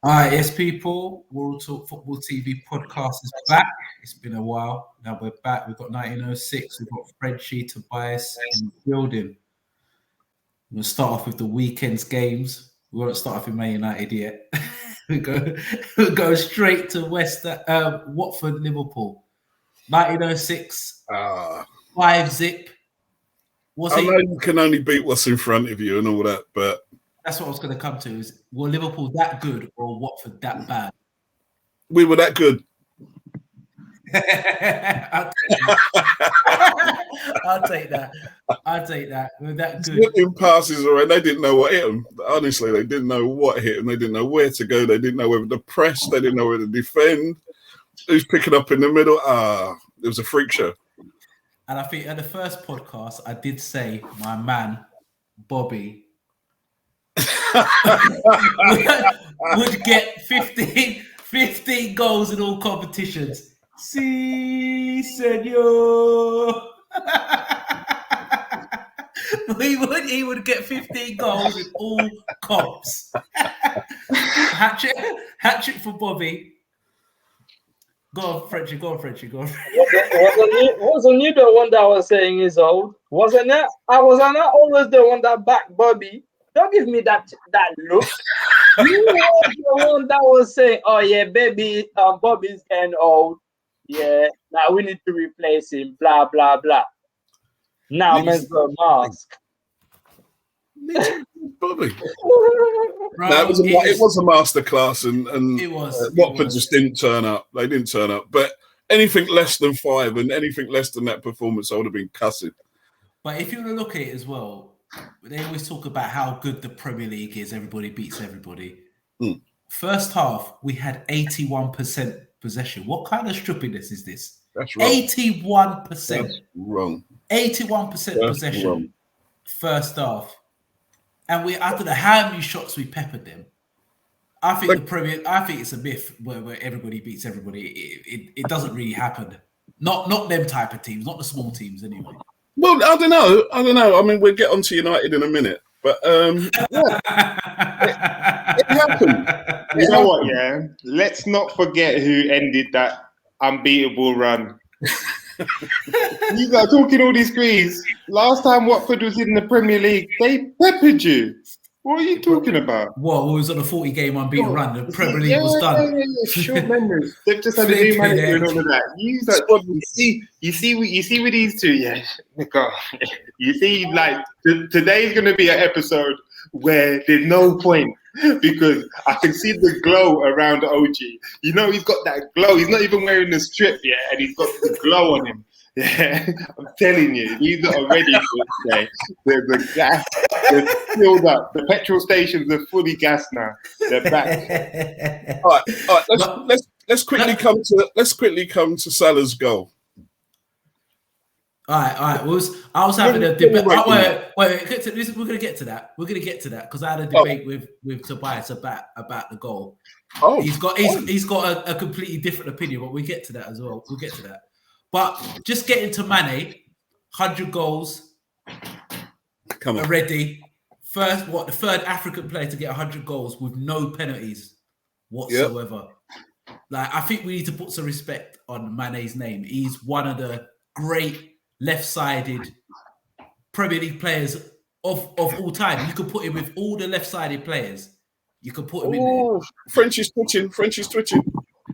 All right, yes, people. World Talk Football TV podcast is back. It's been a while. Now we're back. We've got 1906. We've got Frenchie, Tobias in the building. We're going to start off with the weekend's games. We won't start off with Man United yet. we go straight to Watford, Liverpool. 1906. 5-0. I know you can only beat what's in front of you and all that, but that's what I was going to come to. Is were Liverpool that good or Watford that bad? We were that good. I'll take that. We're that good. Slipping passes around. They didn't know what hit them. Honestly, they didn't know what hit them. They didn't know where to go. They didn't know whether to press. They didn't know where to defend. Who's picking up in the middle? It was a freak show. And I think at the first podcast, I did say my man, Bobby, would get 15 goals in all competitions. Si, senor. He would get 15 goals in all comps. Hat trick for Bobby. Go on, Frenchie. Wasn't you the one that was saying he's old? Wasn't it? I was not always the one that backed Bobby. Don't give me that look. You were the one that was saying, "Oh yeah, baby, Bobby's getting old. Yeah, now we need to replace him." Blah blah blah. Now Mr. Mask. Bobby. It was a masterclass, and it was. Watford just didn't turn up. They didn't turn up. But anything less than 5 and anything less than that performance, I would have been cussing. But if you want to look at it as well, they always talk about how good the Premier League is. Everybody beats everybody. First half, we had 81% possession. What kind of strippiness is this? That's wrong. 81%. That's wrong. 81% possession. Wrong. First half. And I don't know how many shots we peppered them. I think it's a myth where everybody beats everybody. It doesn't really happen. Not them type of teams, not the small teams anyway. Well, I don't know. I mean, we'll get on to United in a minute. But it happened. You know what, yeah? Let's not forget who ended that unbeatable run. You guys talking all these screens. Last time Watford was in the Premier League, they peppered you. What are you talking about? What? We was on a 40-game unbeaten run. The Premier League was done. Short memories. They've just had a new manager and all of that. You see with these two, yeah. You see, like today's going to be an episode where there's no point because I can see the glow around OG. You know, he's got that glow. He's not even wearing the strip yet, and he's got the glow on him. Yeah, I'm telling you, these are ready for today. The gas, they're filled up. The petrol stations are fully gassed now. They're back. All right. Let's quickly come to Salah's goal. All right. I was having a debate. Wait. We're gonna get to that. Because I had a debate with Tobias about the goal. Oh, he's got a completely different opinion, but we get to that as well. We'll get to that. But just getting to Mane, 100 goals. Come on. Already. The third African player to get 100 goals with no penalties whatsoever. Yep. Like, I think we need to put some respect on Mane's name. He's one of the great left-sided Premier League players of all time. You could put him with all the left-sided players. You could put him in there. Frenchie's twitching.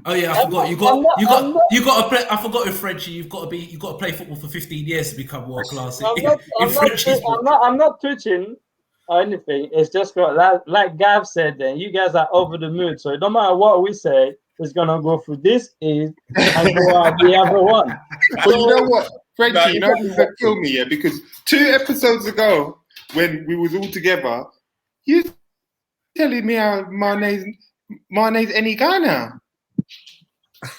Oh yeah, I forgot. You got to play. I forgot with Frenchie. You've got to play football for 15 years to become world class. I'm not twitching or anything. It's just like Gav said. Then you guys are over the mood, so no matter what we say, it's gonna go through this and go out the other one. But you know what, Frenchie? You know who's gonna kill me? Yeah, because 2 episodes ago, when we was all together, you telling me how Mane's any guy now.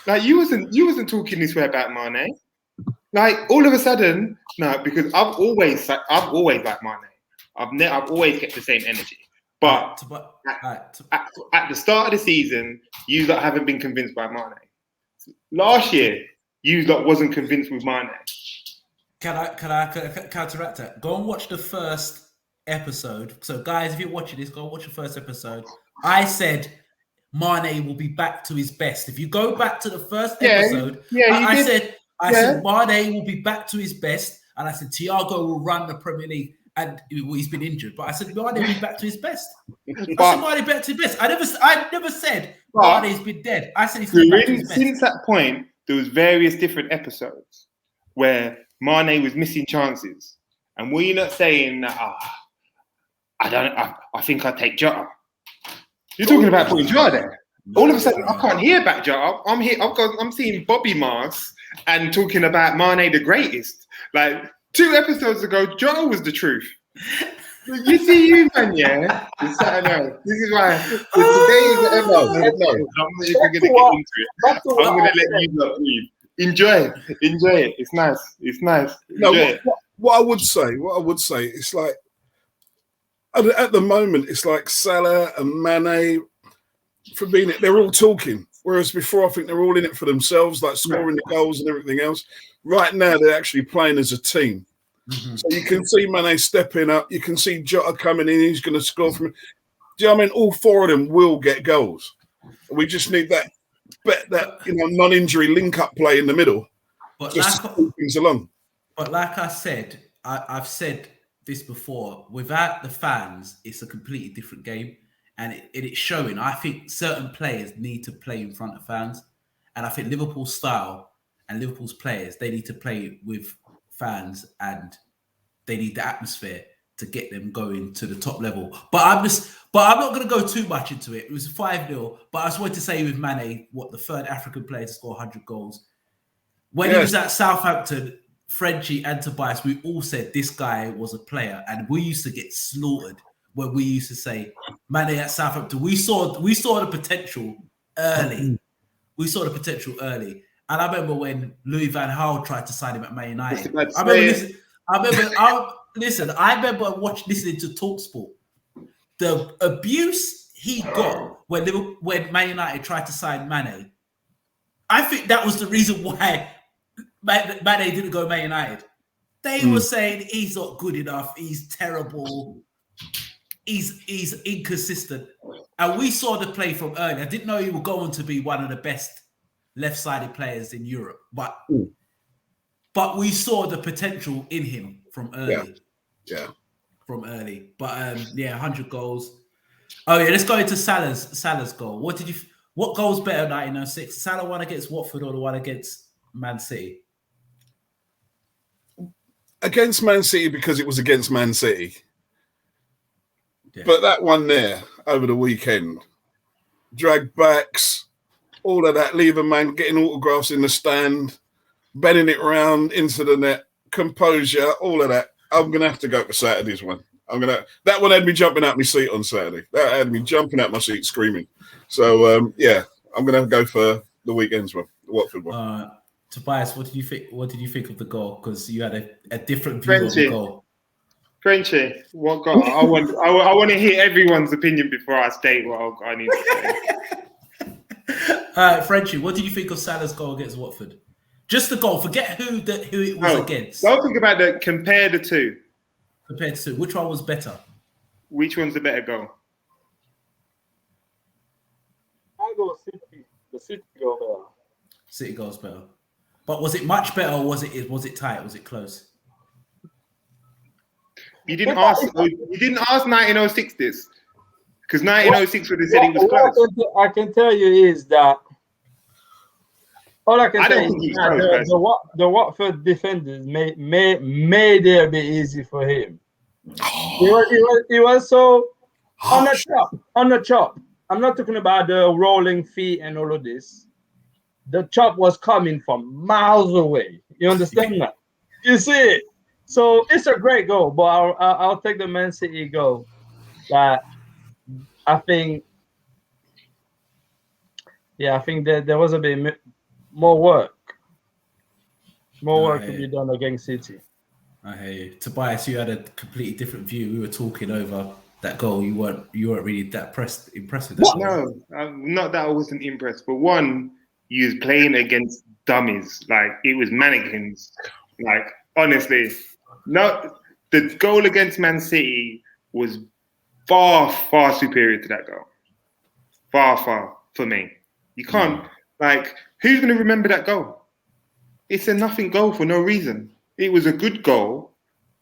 Like you wasn't talking this way about Mane. Like all of a sudden, no, because I've always liked Mane. I've always kept the same energy. But at the start of the season, you lot haven't been convinced by Mane. Last year, you lot wasn't convinced with Mane. Can I counteract that? Go and watch the first episode. So guys, if you're watching this, go and watch the first episode. I said Mane will be back to his best. If you go back to the first Yeah, episode, yeah, I you said Yeah. Mane will be back to his best, and I said Thiago will run the Premier League, and he's been injured. But I said Mane will be back to his best. I said Mane back to his best. I never said Mane's been dead. I said he's been back to his best. Since that point, there was various different episodes where Mane was missing chances, and were you not saying that? I think I'd take Jota. You're talking about putting Jota there. All of a sudden, I can't hear back Jota. I'm seeing Bobby Mars and talking about Mane the greatest. Like 2 episodes ago, Jota was the truth. You see, you man, yeah. This is why today is the ever. No, I'm not even gonna get into it. I'm gonna let you lot breathe. Enjoy it. It's nice. What I would say, it's like at the moment, it's like Salah and Mane, Fabinho, they're all talking. Whereas before, I think they're all in it for themselves, like scoring the goals and everything else. Right now, they're actually playing as a team. Mm-hmm. So you can see Mane stepping up. You can see Jota coming in. He's going to score from. Do you know what I mean? All 4 of them will get goals. We just need that non-injury link-up play in the middle. But just to move things along. But like I said, I've said this before. Without the fans, it's a completely different game, and it's showing. I think certain players need to play in front of fans, and I think Liverpool's style and Liverpool's players, they need to play with fans, and they need the atmosphere to get them going to the top level. But I'm not going to go too much into it. It was 5-0, but I just wanted to say with Mane, the third African player to score 100 goals. When he was at Southampton, Frenchie and Tobias, we all said this guy was a player, and we used to get slaughtered when we used to say Mane at Southampton. We saw the potential early. And I remember when Louis van Gaal tried to sign him at Man United. I remember listening to TalkSport. The abuse he got when Man United tried to sign Mane. I think that was the reason why Mane didn't go Man United. They were saying he's not good enough. He's terrible. He's inconsistent. And we saw the play from early. I didn't know he was going to be one of the best left-sided players in Europe, but we saw the potential in him from early. Yeah. From early. But 100 goals. Oh yeah, let's go into Salah's goal. What goal's better 1906? Salah one against Watford or the one against Man City? Against Man City, because it was against Man City. Yeah. But that one there over the weekend, drag backs, all of that, leave a man getting autographs in the stand, bending it round into the net, composure, all of that. I'm gonna have to go for Saturday's one. That one had me jumping out my seat on Saturday. That had me jumping out my seat screaming. So I'm gonna go for the weekend's one, the Watford one. Tobias, what did you think? What did you think of the goal? Because you had a different view of the goal. Frenchie, what goal? I want to hear everyone's opinion before I state what I need to say. Frenchie, what did you think of Salah's goal against Watford? Just the goal. Forget who it was against. Don't think about compare the two. Compared to which one was better? Which one's the better goal? I go City. The City goal better. City goal's better. But was it much better, or was it tight? Was it close? You didn't ask 1906 this, because 1906 would have said it was close. I can tell you is that all I can say is that the Watford defenders made it a bit easy for him. He was so on the chop. I'm not talking about the rolling feet and all of this. The chop was coming from miles away. You understand that? You see it. So it's a great goal, but I'll take the Man City goal. I think that there was a bit more work. More work to be done against City. I hear you. Tobias, you had a completely different view. We were talking over that goal. You weren't really that impressed with that goal. No, not that I wasn't impressed. But one, you was playing against dummies. Like, it was mannequins. Like, honestly, the goal against Man City was far, far superior to that goal. Far, far, for me. You can't, like, who's going to remember that goal? It's a nothing goal for no reason. It was a good goal,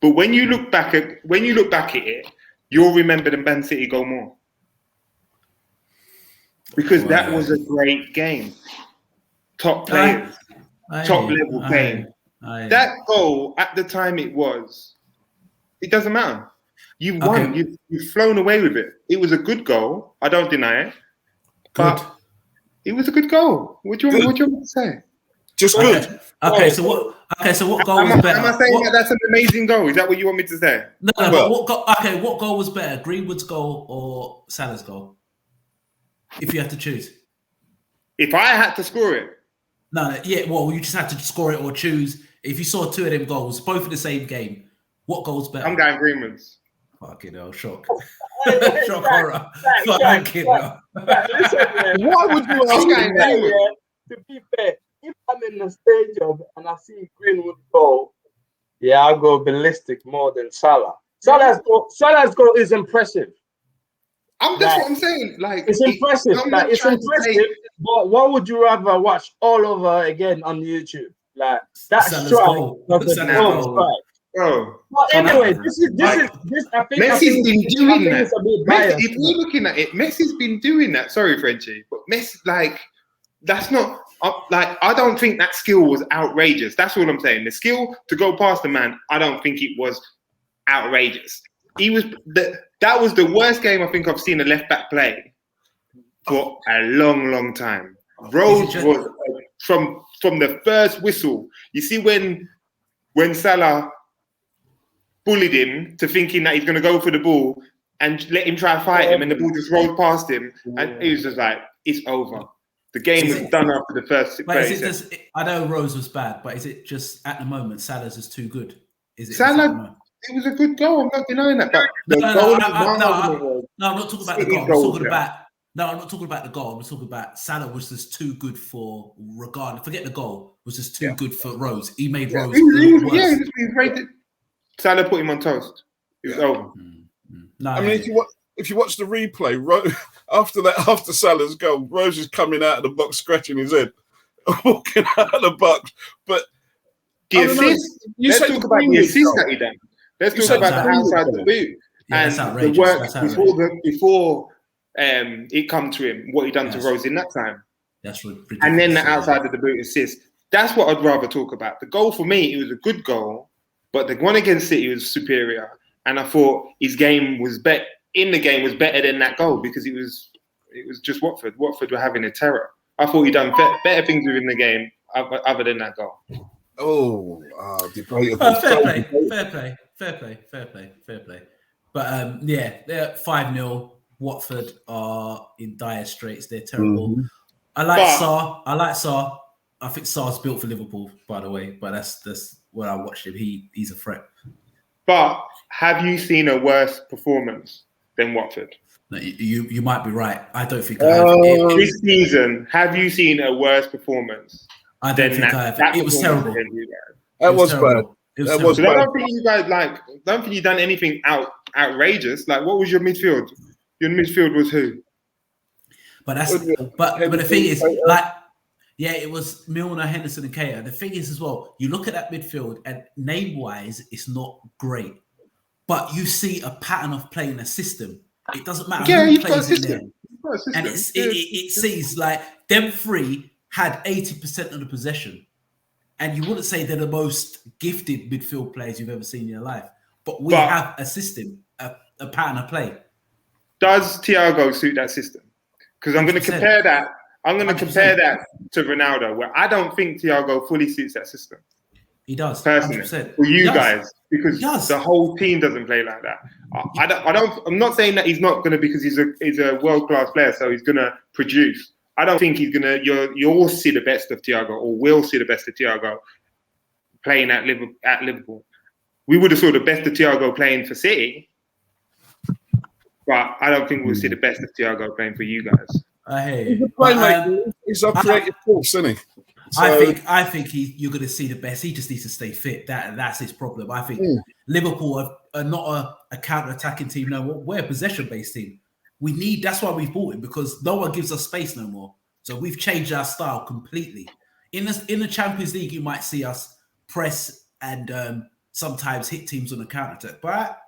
but when you look back at it, you'll remember the Man City goal more. Because that was a great game. Top players, top level game. That goal at the time it doesn't matter. You won. You've flown away with it. It was a good goal. I don't deny it. But it was a good goal. What do you want me to say? Just good. Okay, so what goal was better? Am I saying that that's an amazing goal? Is that what you want me to say? No, but what goal was better? Greenwood's goal or Salah's goal? If you have to choose. If I had to score it. You just had to score it or choose. If you saw two of them goals, both in the same game, what goal's better? I'm going Greenwood's. Fucking hell, shock. Shock horror. Fucking hell. Why would you ask me? To be fair, if I'm in the stadium and I see Greenwood goal, I'll go ballistic more than Salah. Salah's goal is impressive. That's what I'm saying. Like, it's impressive. It's impressive. But what would you rather watch all over again on YouTube? Like that strike. Bro. But anyway, this. I think Messi's been doing that. If we're looking at it, Messi's been doing that. Sorry, Frenchie, but Messi, like, that's not like, I don't think that skill was outrageous. That's all I'm saying. The skill to go past the man, I don't think it was outrageous. That was the worst game I think I've seen a left back play for a long, long time. Rose was from the first whistle. You see when Salah bullied him to thinking that he's going to go for the ball and let him try to fight him, and the ball just rolled past him, and he was just like, it's over. The game was done after the first 30 seconds. I know Rose was bad, but is it just at the moment Salah's is too good? Salah, it was a good goal. I'm not denying that. But I'm not talking about the goal. I'm not talking about the goal. I'm talking about Salah was just too good for regard. Forget the goal. Was just too good for Rose. He made Rose. He was rated. Salah put him on toast. It was over. No, I mean, if you watch the replay, after Salah's goal, Rose is coming out of the box, scratching his head, walking out of the box. But the assist. Let's talk about the assist that he done. Let's talk about the outside the boot and the work before it come to him. What he done to Rose in that time. That's ridiculous. And then the outside of the boot assist. That's what I'd rather talk about. The goal for me, it was a good goal, but the one against City was superior. And I thought his game was better. In the game was better than that goal because it was just Watford. Watford were having a terror. I thought he done better things within the game other than that goal. Fair play. But they're 5-0. Watford are in dire straits. They're terrible. Mm-hmm. I like Sarr. I think Sarr's built for Liverpool, by the way. But that's when I watched him. He's a threat. But have you seen a worse performance than Watford? No, you might be right. I don't think I have. This season, have you seen a worse performance? I don't think I have. It was terrible. That was bad. I don't think you guys don't think you done anything outrageous. Like, what was your midfield? Your midfield was who? But the thing is, it was Milner, Henderson, and Keita. The thing is as well, you look at that midfield and name-wise, it's not great. But you see a pattern of playing a system. It doesn't matter who plays in there. And it sees like them three had 80% of the possession. And you wouldn't say they're the most gifted midfield players you've ever seen in your life. But we have a system, a pattern of play. Does Thiago suit that system? Because I'm going to compare that. I'm going to compare that to Ronaldo, where I don't think Thiago fully suits that system. He does, personally. 100%. For you guys, because the whole team doesn't play like that. I'm not saying that he's not going to, because he's a world-class player, so he's going to produce. I don't think he's going to. You'll see the best of Thiago, or will see the best of Thiago playing at Liverpool. We would have saw the best of Thiago playing for City, but I don't think we'll see the best of Thiago playing for you guys. I hear you. He's a creative force, isn't he? So, I think you're going to see the best. He just needs to stay fit. That's his problem. I think Liverpool are not a counter-attacking team. No, we're a possession-based team. That's why we bought him, because no one gives us space no more. So we've changed our style completely. In the Champions League, you might see us press and sometimes hit teams on the counter attack. But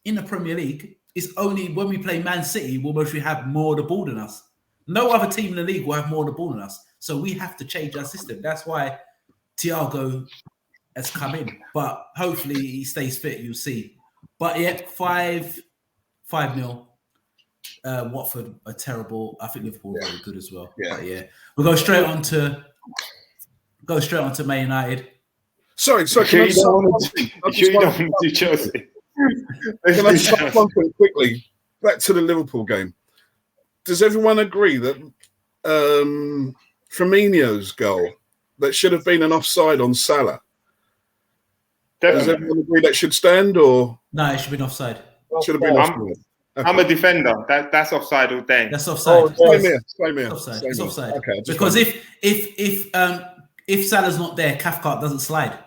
in the Premier League, it's only when we play Man City will we have more of the ball than us. No other team in the league will have more of the ball than us. So we have to change our system. That's why Thiago has come in. But hopefully he stays fit, you'll see. But yeah, 5-0. Watford are terrible. I think Liverpool are very good as well. Yeah. But yeah, we'll go straight on to Man United. Sorry. Sure you don't want to do Chelsea. Can I just ask one thing quickly? Back to the Liverpool game. Does everyone agree that Firmino's goal that should have been an offside on Salah? Definitely. Does everyone agree that should stand, or No, it should have been offside. should have been offside? Okay. I'm a defender. That's offside all day. That's offside. Same here. It's offside. Okay, because if Salah's not there, Cathcart doesn't slide.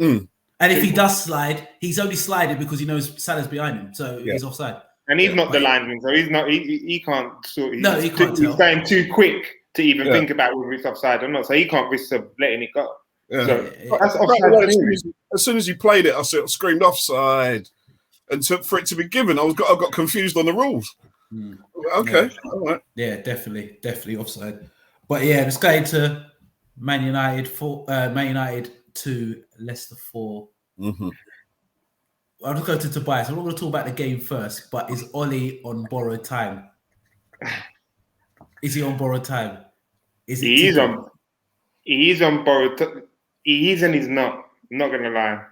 Mm. And if he does slide, he's only sliding because he knows Salah's behind him, so he's offside. And he's not the linesman, so he's not. He can't. He can't. He's going too quick to even think about whether it's offside or not. So he can't risk letting it go. Yeah. So that's offside. As soon as you played it, I sort of screamed offside, and for it to be given, I got confused on the rules. Mm. Okay, all right. Yeah, definitely offside. But yeah, let's go into Man United 2, Leicester 4. Mm-hmm. I'll just go to Tobias. I'm not going to talk about the game first, but is Ollie on borrowed time? Is he on borrowed time? He's on borrowed. He is and he's not. I'm not going to lie.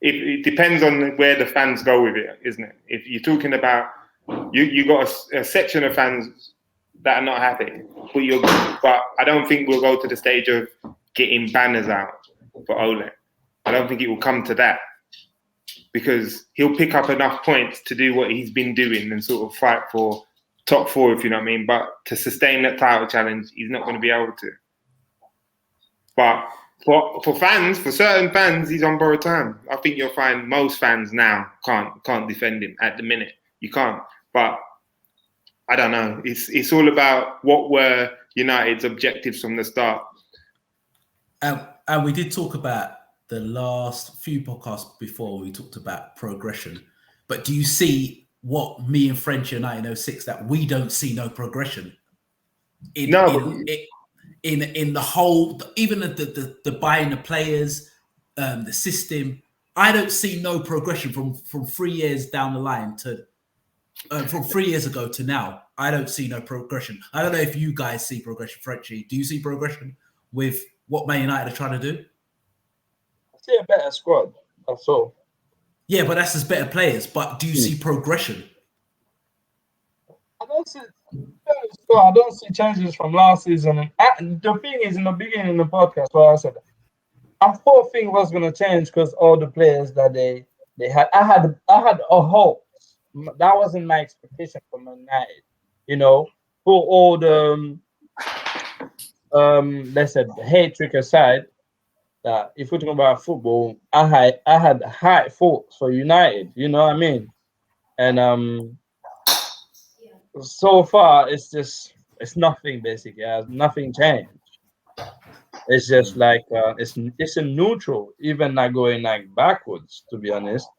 It depends on where the fans go with it, isn't it? If you're talking about you got a section of fans that are not happy, but I don't think we'll go to the stage of getting banners out for Ole. I don't think it will come to that, because he'll pick up enough points to do what he's been doing and sort of fight for top 4, if you know what I mean. But to sustain that title challenge, he's not going to be able to. But for fans, for certain fans, he's on borrowed time. I think you'll find most fans now can't defend him at the minute. You can't. But I don't know. It's all about what were United's objectives from the start. And we did talk about the last few podcasts before, we talked about progression. But do you see what me and French in 1906 that we don't see no progression in the whole, even the buying the players, the system. I don't see no progression from 3 years down the line to from 3 years ago to now. I don't see no progression. I don't know if you guys see progression, Frenchie. Do you see progression with what Man United are trying to do? I see a better squad. That's all. Yeah, but that's just better players. But do you see progression? I don't see changes from last season. And the thing is, in the beginning of the podcast, where I said I thought things was going to change because all the players that they had, I had a hope. That wasn't my expectation from Man United. You know, for all the let's say hate trick aside, that if we're talking about football, I had high thoughts for United. You know what I mean? And so far it's nothing basically. Nothing changed. It's just like it's a neutral, even not going like backwards, to be honest.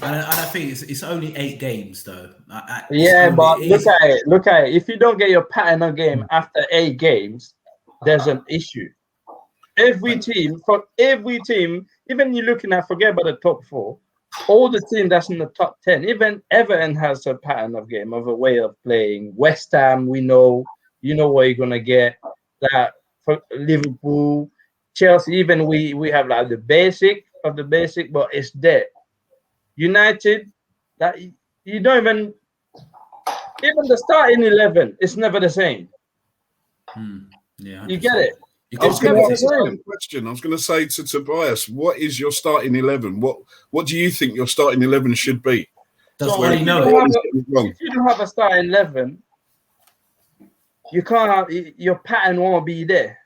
And I think it's only 8 games though. But look at it. If you don't get your pattern of game after 8 games, there's an issue. Every team, even you're looking at, forget about the top 4, all the team that's in the top 10, even Everton has a pattern of game, of a way of playing. West Ham, we know, you know what you're gonna get. That for Liverpool, Chelsea, even we have like the basic of the basic, but it's there. United, that you don't even the starting 11, it's never the same. Yeah, you get it. I was going to ask a question. I was going to say to Tobias, what is your starting 11? What do you think your starting 11 should be? That's what you know. If you don't have a starting 11, you can't. Your pattern won't be there,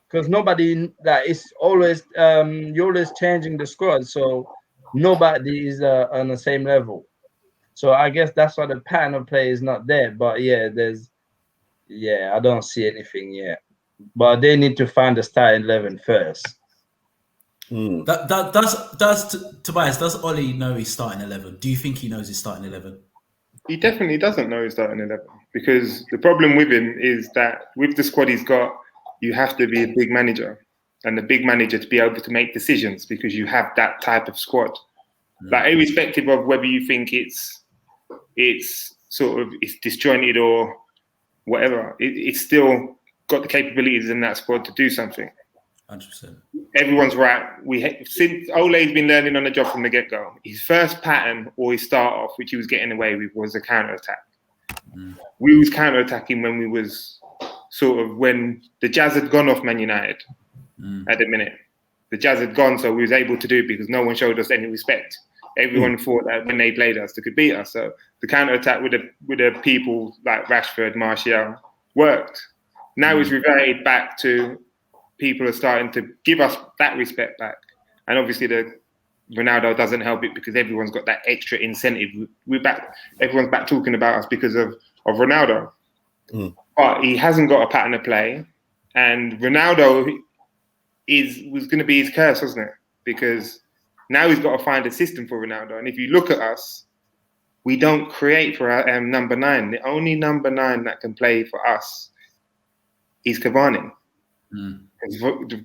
because nobody that is always you're always changing the squad, so nobody is on the same level. So I guess that's why the pattern of play is not there. But yeah, I don't see anything yet. But they need to find the starting 11 first. Tobias, does Ollie know he's starting 11? Do you think he knows he's starting 11? He definitely doesn't know he's starting 11 because the problem with him is that with the squad he's got, you have to be a big manager and the big manager to be able to make decisions because you have that type of squad. Like irrespective of whether you think it's disjointed or whatever, it's still got the capabilities in that squad to do something. 100%. Everyone's right. Since Ole's been learning on the job from the get-go, his first pattern or his start off, which he was getting away with, was a counter-attack. We was counter-attacking when when the Jazz had gone off Man United at the minute. The Jazz had gone, so we was able to do it because no one showed us any respect. Everyone thought that when they played us, they could beat us. So the counter-attack with the people like Rashford, Martial worked. Now it's reverted back to people are starting to give us that respect back. And obviously Ronaldo doesn't help it because everyone's got that extra incentive. Everyone's back talking about us because of Ronaldo. But he hasn't got a pattern of play. And Ronaldo was going to be his curse, wasn't it? Because now he's got to find a system for Ronaldo. And if you look at us, we don't create for our number 9. The only number 9 that can play for us is Cavani.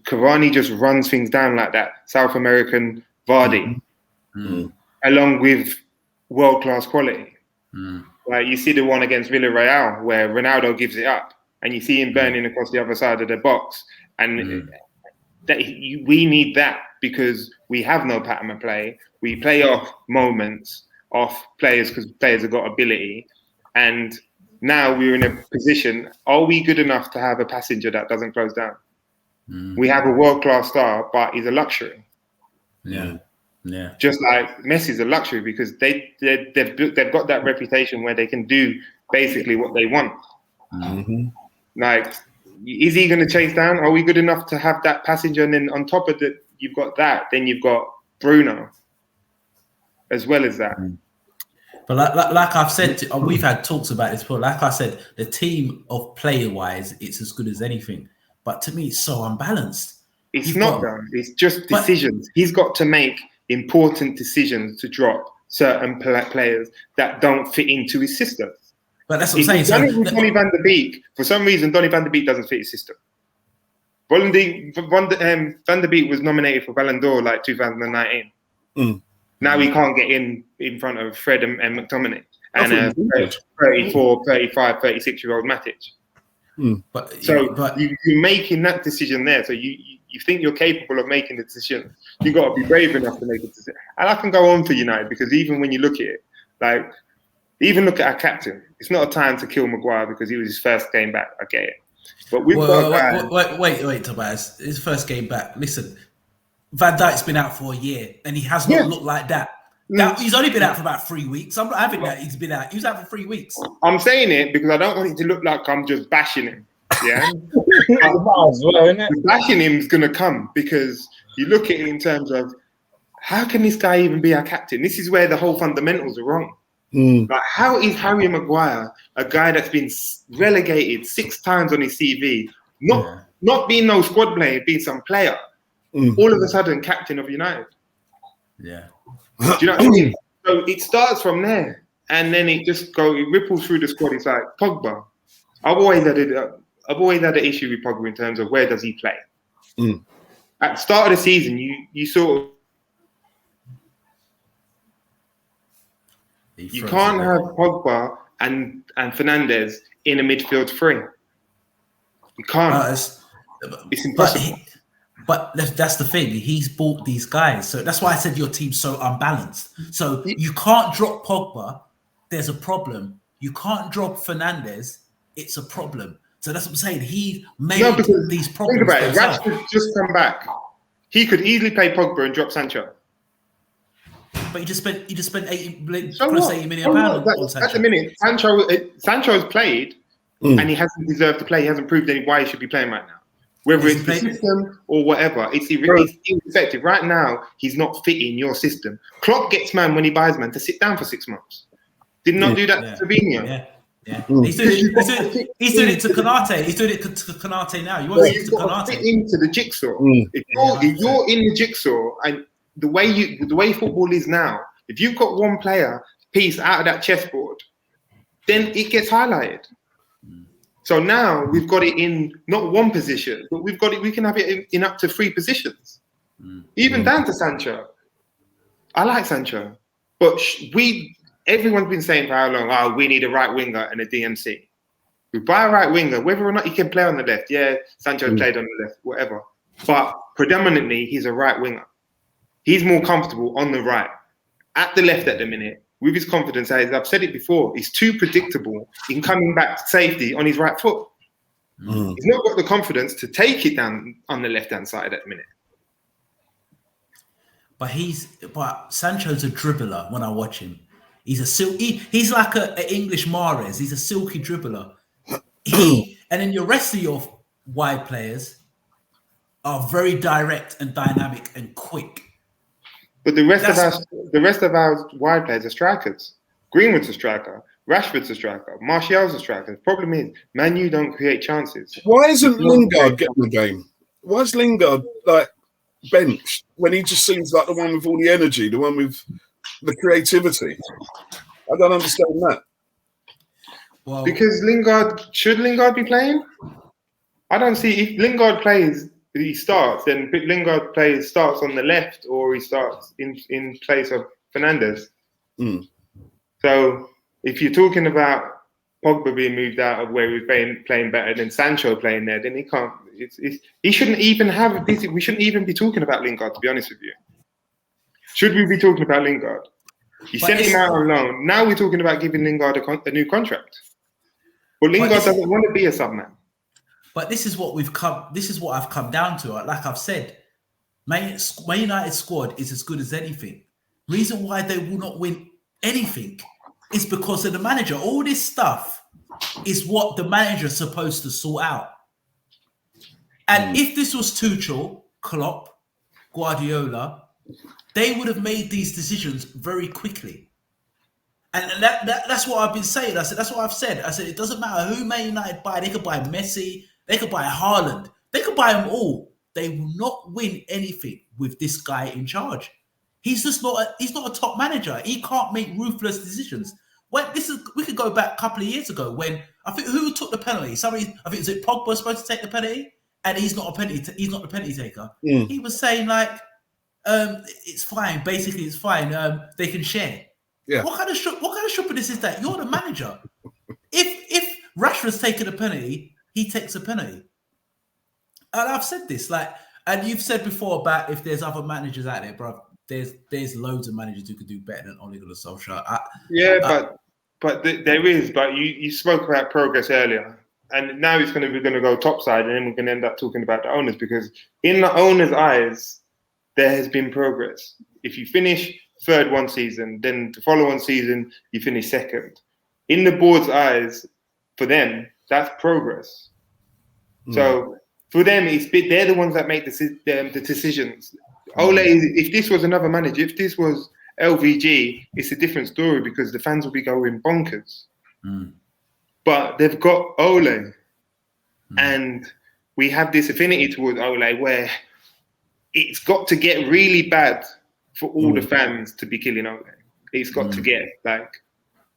Cavani just runs things down like that. South American Vardy, along with world-class quality. Like you see the one against Villarreal where Ronaldo gives it up and you see him burning across the other side of the box. And we need that because we have no pattern of play. We play off moments, off players because players have got ability. And now we're in a position, are we good enough to have a passenger that doesn't close down? We have a world-class star, but he's a luxury. Yeah. Just like Messi's a luxury because they've got that reputation where they can do basically what they want. Like, is he going to chase down? Are we good enough to have that passenger? And then on top of it, you've got that. Then you've got Bruno, as well as that. But like I've said, we've had talks about this before. Like I said, the team of player-wise, it's as good as anything. But to me, it's so unbalanced. It's not that. It's just decisions. He's got to make important decisions to drop certain players that don't fit into his system. But that's what I'm saying. Donny van de Beek, for some reason, Donny van de Beek doesn't fit his system. Van de Beek was nominated for Ballon d'Or like 2019. Now he can't get in front of Fred and McTominay and 34, 35, 36-year-old Matic. But you're making that decision there. So you think you're capable of making the decision. You've got to be brave enough to make a decision. And I can go on for United because even when you look at it, like, even look at our captain. It's not a time to kill Maguire because he was his first game back. I get it. But we've wait, Tobias. His first game back. Listen, Van Dijk's been out for a year and he has not looked like that. He's only been out for about 3 weeks. I'm not having that. He's been out. He was out for 3 weeks. I'm saying it because I don't want it to look like I'm just bashing him. Yeah, bashing him is going to come because you look at it in terms of how can this guy even be our captain? This is where the whole fundamentals are wrong. Like, how is Harry Maguire, a guy that's been relegated 6 times on his CV, not being no squad player, being some player, all of a sudden captain of United? Yeah. Do you know what I mean? So it starts from there, and then it ripples through the squad. It's like Pogba. I've always had an issue with Pogba in terms of where does he play. At the start of the season, you sort of you can't have Pogba and Fernandes in a midfield 3. You can't. It's impossible. But that's the thing. He's bought these guys. So that's why I said your team's so unbalanced. So you can't drop Pogba. There's a problem. You can't drop Fernandes. It's a problem. So that's what I'm saying. He made these problems. Think about it. Rashford just come back. He could easily play Pogba and drop Sancho. But you just spent close to £80 million on Sancho. At the minute, Sancho has played and he hasn't deserved to play. He hasn't proved why he should be playing right now. Whether it's the system or whatever, it's ineffective. Right now, he's not fitting your system. Klopp gets man when he buys man to sit down for 6 months. Did not do that to Fabinho. Yeah. He's doing it to Konate. He's doing it to Konate now. You want to You've got to fit into the jigsaw. If you're in the jigsaw, and the way football is now, if you've got one player piece out of that chessboard, then it gets highlighted. So now we've got it in not one position, but we can have it in up to 3 positions, even down to Sancho. I like Sancho, but everyone's been saying for how long? Oh, we need a right winger and a DMC. We buy a right winger, whether or not he can play on the left. Yeah, Sancho played on the left, whatever. But predominantly, he's a right winger. He's more comfortable on the right. At the left at the minute, with his confidence, as I've said it before, he's too predictable in coming back to safety on his right foot. He's not got the confidence to take it down on the left-hand side at the minute. But Sancho's a dribbler when I watch him. He's like an English Mahrez. He's a silky dribbler. And then your rest of your wide players are very direct and dynamic and quick. But the rest of our wide players are strikers. Greenwood's a striker. Rashford's a striker. Martial's a striker. The problem is, Man U don't create chances. Why isn't Lingard getting the game? Why is Lingard benched when he just seems like the one with all the energy, the one with the creativity? I don't understand that. Well, because should Lingard be playing? I don't see if Lingard plays. He starts, then Lingard starts on the left, or he starts in place of Fernandes. So if you're talking about Pogba being moved out of where he was playing better than Sancho playing there, then he can't. He shouldn't even have this. We shouldn't even be talking about Lingard, to be honest with you. Should we be talking about Lingard? You sent him out on loan. Now we're talking about giving Lingard a new contract. But Lingard doesn't want to be a sub-man. But this is what I've come down to. Like I've said, Man United squad is as good as anything. Reason why they will not win anything is because of the manager. All this stuff is what the manager's supposed to sort out. And if this was Tuchel, Klopp, Guardiola, they would have made these decisions very quickly. And that's what I've been saying. That's what I've said. I said it doesn't matter who Man United buy. They could buy Messi. They could buy Haaland. They could buy them all. They will not win anything with this guy in charge. He's just not. He's not a top manager. He can't make ruthless decisions. We could go back a couple of years ago when I think who took the penalty. Is it Pogba supposed to take the penalty, and he's not a penalty. He's not the penalty taker. He was saying like, it's fine. Basically, it's fine. They can share. Yeah. What kind of stupidness is that? You're the manager. If Rashford's taking a penalty, he takes a penalty. And I've said this, and you've said before about if there's other managers out there, bro. There's loads of managers who could do better than Ole Gunnar Solskjaer. But there is. But you spoke about progress earlier, and now we're going to go topside, and then we're going to end up talking about the owners, because in the owners' eyes, there has been progress. If you finish third one season, then the following season you finish second. In the board's eyes, for them, that's progress. So for them, they're the ones that make the decisions. Ole, if this was another manager, if this was LVG, it's a different story because the fans will be going bonkers. But they've got Ole, and we have this affinity towards Ole where it's got to get really bad for all the fans to be killing Ole. It's got to get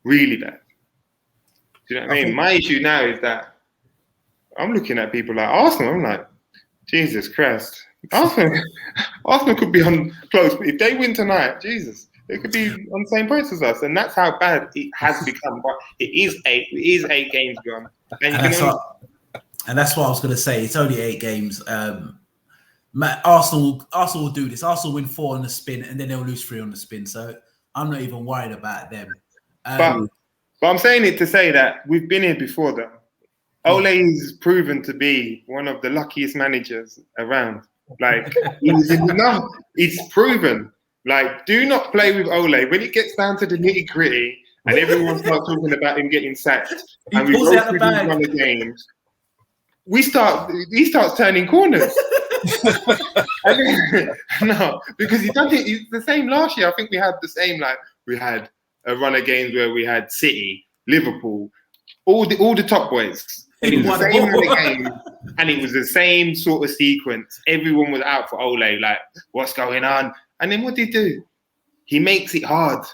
really bad. Do you know what I mean? My issue now is that I'm looking at people like Arsenal. I'm like, Jesus Christ. Arsenal could be on close, but if they win tonight, Jesus, they could be on the same points as us, and that's how bad it has become. But it is 8 games gone, and that's what I was going to say. It's only 8 games. Arsenal will do this. Arsenal win 4 on the spin, and then they'll lose 3 on the spin. So I'm not even worried about them. But I'm saying it to say that we've been here before, though. Ole's proven to be one of the luckiest managers around. It's proven. Do not play with Ole. When it gets down to the nitty gritty and everyone starts talking about him getting sacked, and we go through these run of games, he starts turning corners. No, because he done it. It's the same last year. I think we had the same. We had a run of games where we had City, Liverpool, all the top boys. And it was the same run of games, and it was the same sort of sequence. Everyone was out for Ole, like, what's going on? And then what did he do? He makes it hard.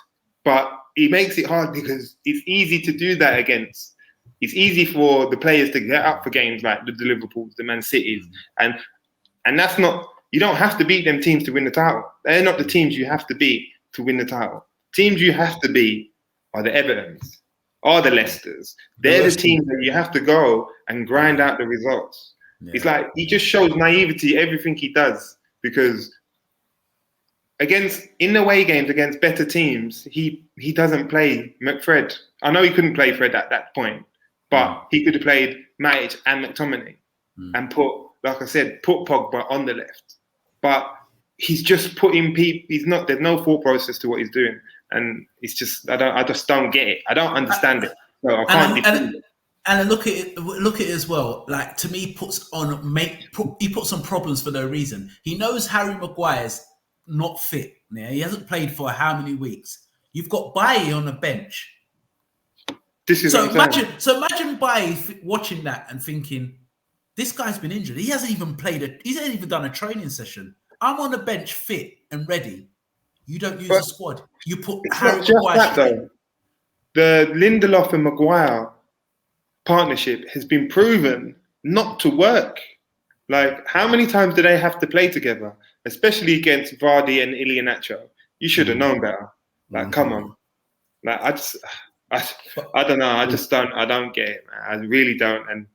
But he makes it hard because it's easy to do that against. It's easy for the players to get up for games like the Liverpools, the Man Cities. And that's not, you don't have to beat them teams to win the title. They're not the teams you have to beat to win the title. Teams you have to beat are the Evertons, are the Leicesters. They're the teams that you have to go and grind out the results. Yeah. It's like he just shows naivety everything he does, because in the away games against better teams, he doesn't play McFred. I know he couldn't play Fred at that point, but he could have played Matic and McTominay and put Pogba on the left. But he's just putting people. There's no thought process to what he's doing, and it's just I just don't get it. I don't understand it. So I can't. And look at it as well. Like, to me, he puts on problems for no reason. He knows Harry Maguire's not fit. Yeah, he hasn't played for how many weeks? You've got Bailly on the bench. Imagine Bailly watching that and thinking, this guy's been injured. He hasn't even He hasn't even done a training session. I'm on the bench, fit and ready. You don't use the squad. You put Harry Maguire. The Lindelof and Maguire partnership has been proven not to work. Like, how many times do they have to play together? Especially against Vardy and Iheanacho. You should have known better. Like, come on. Like, I don't know. I don't get it, man. I really don't. And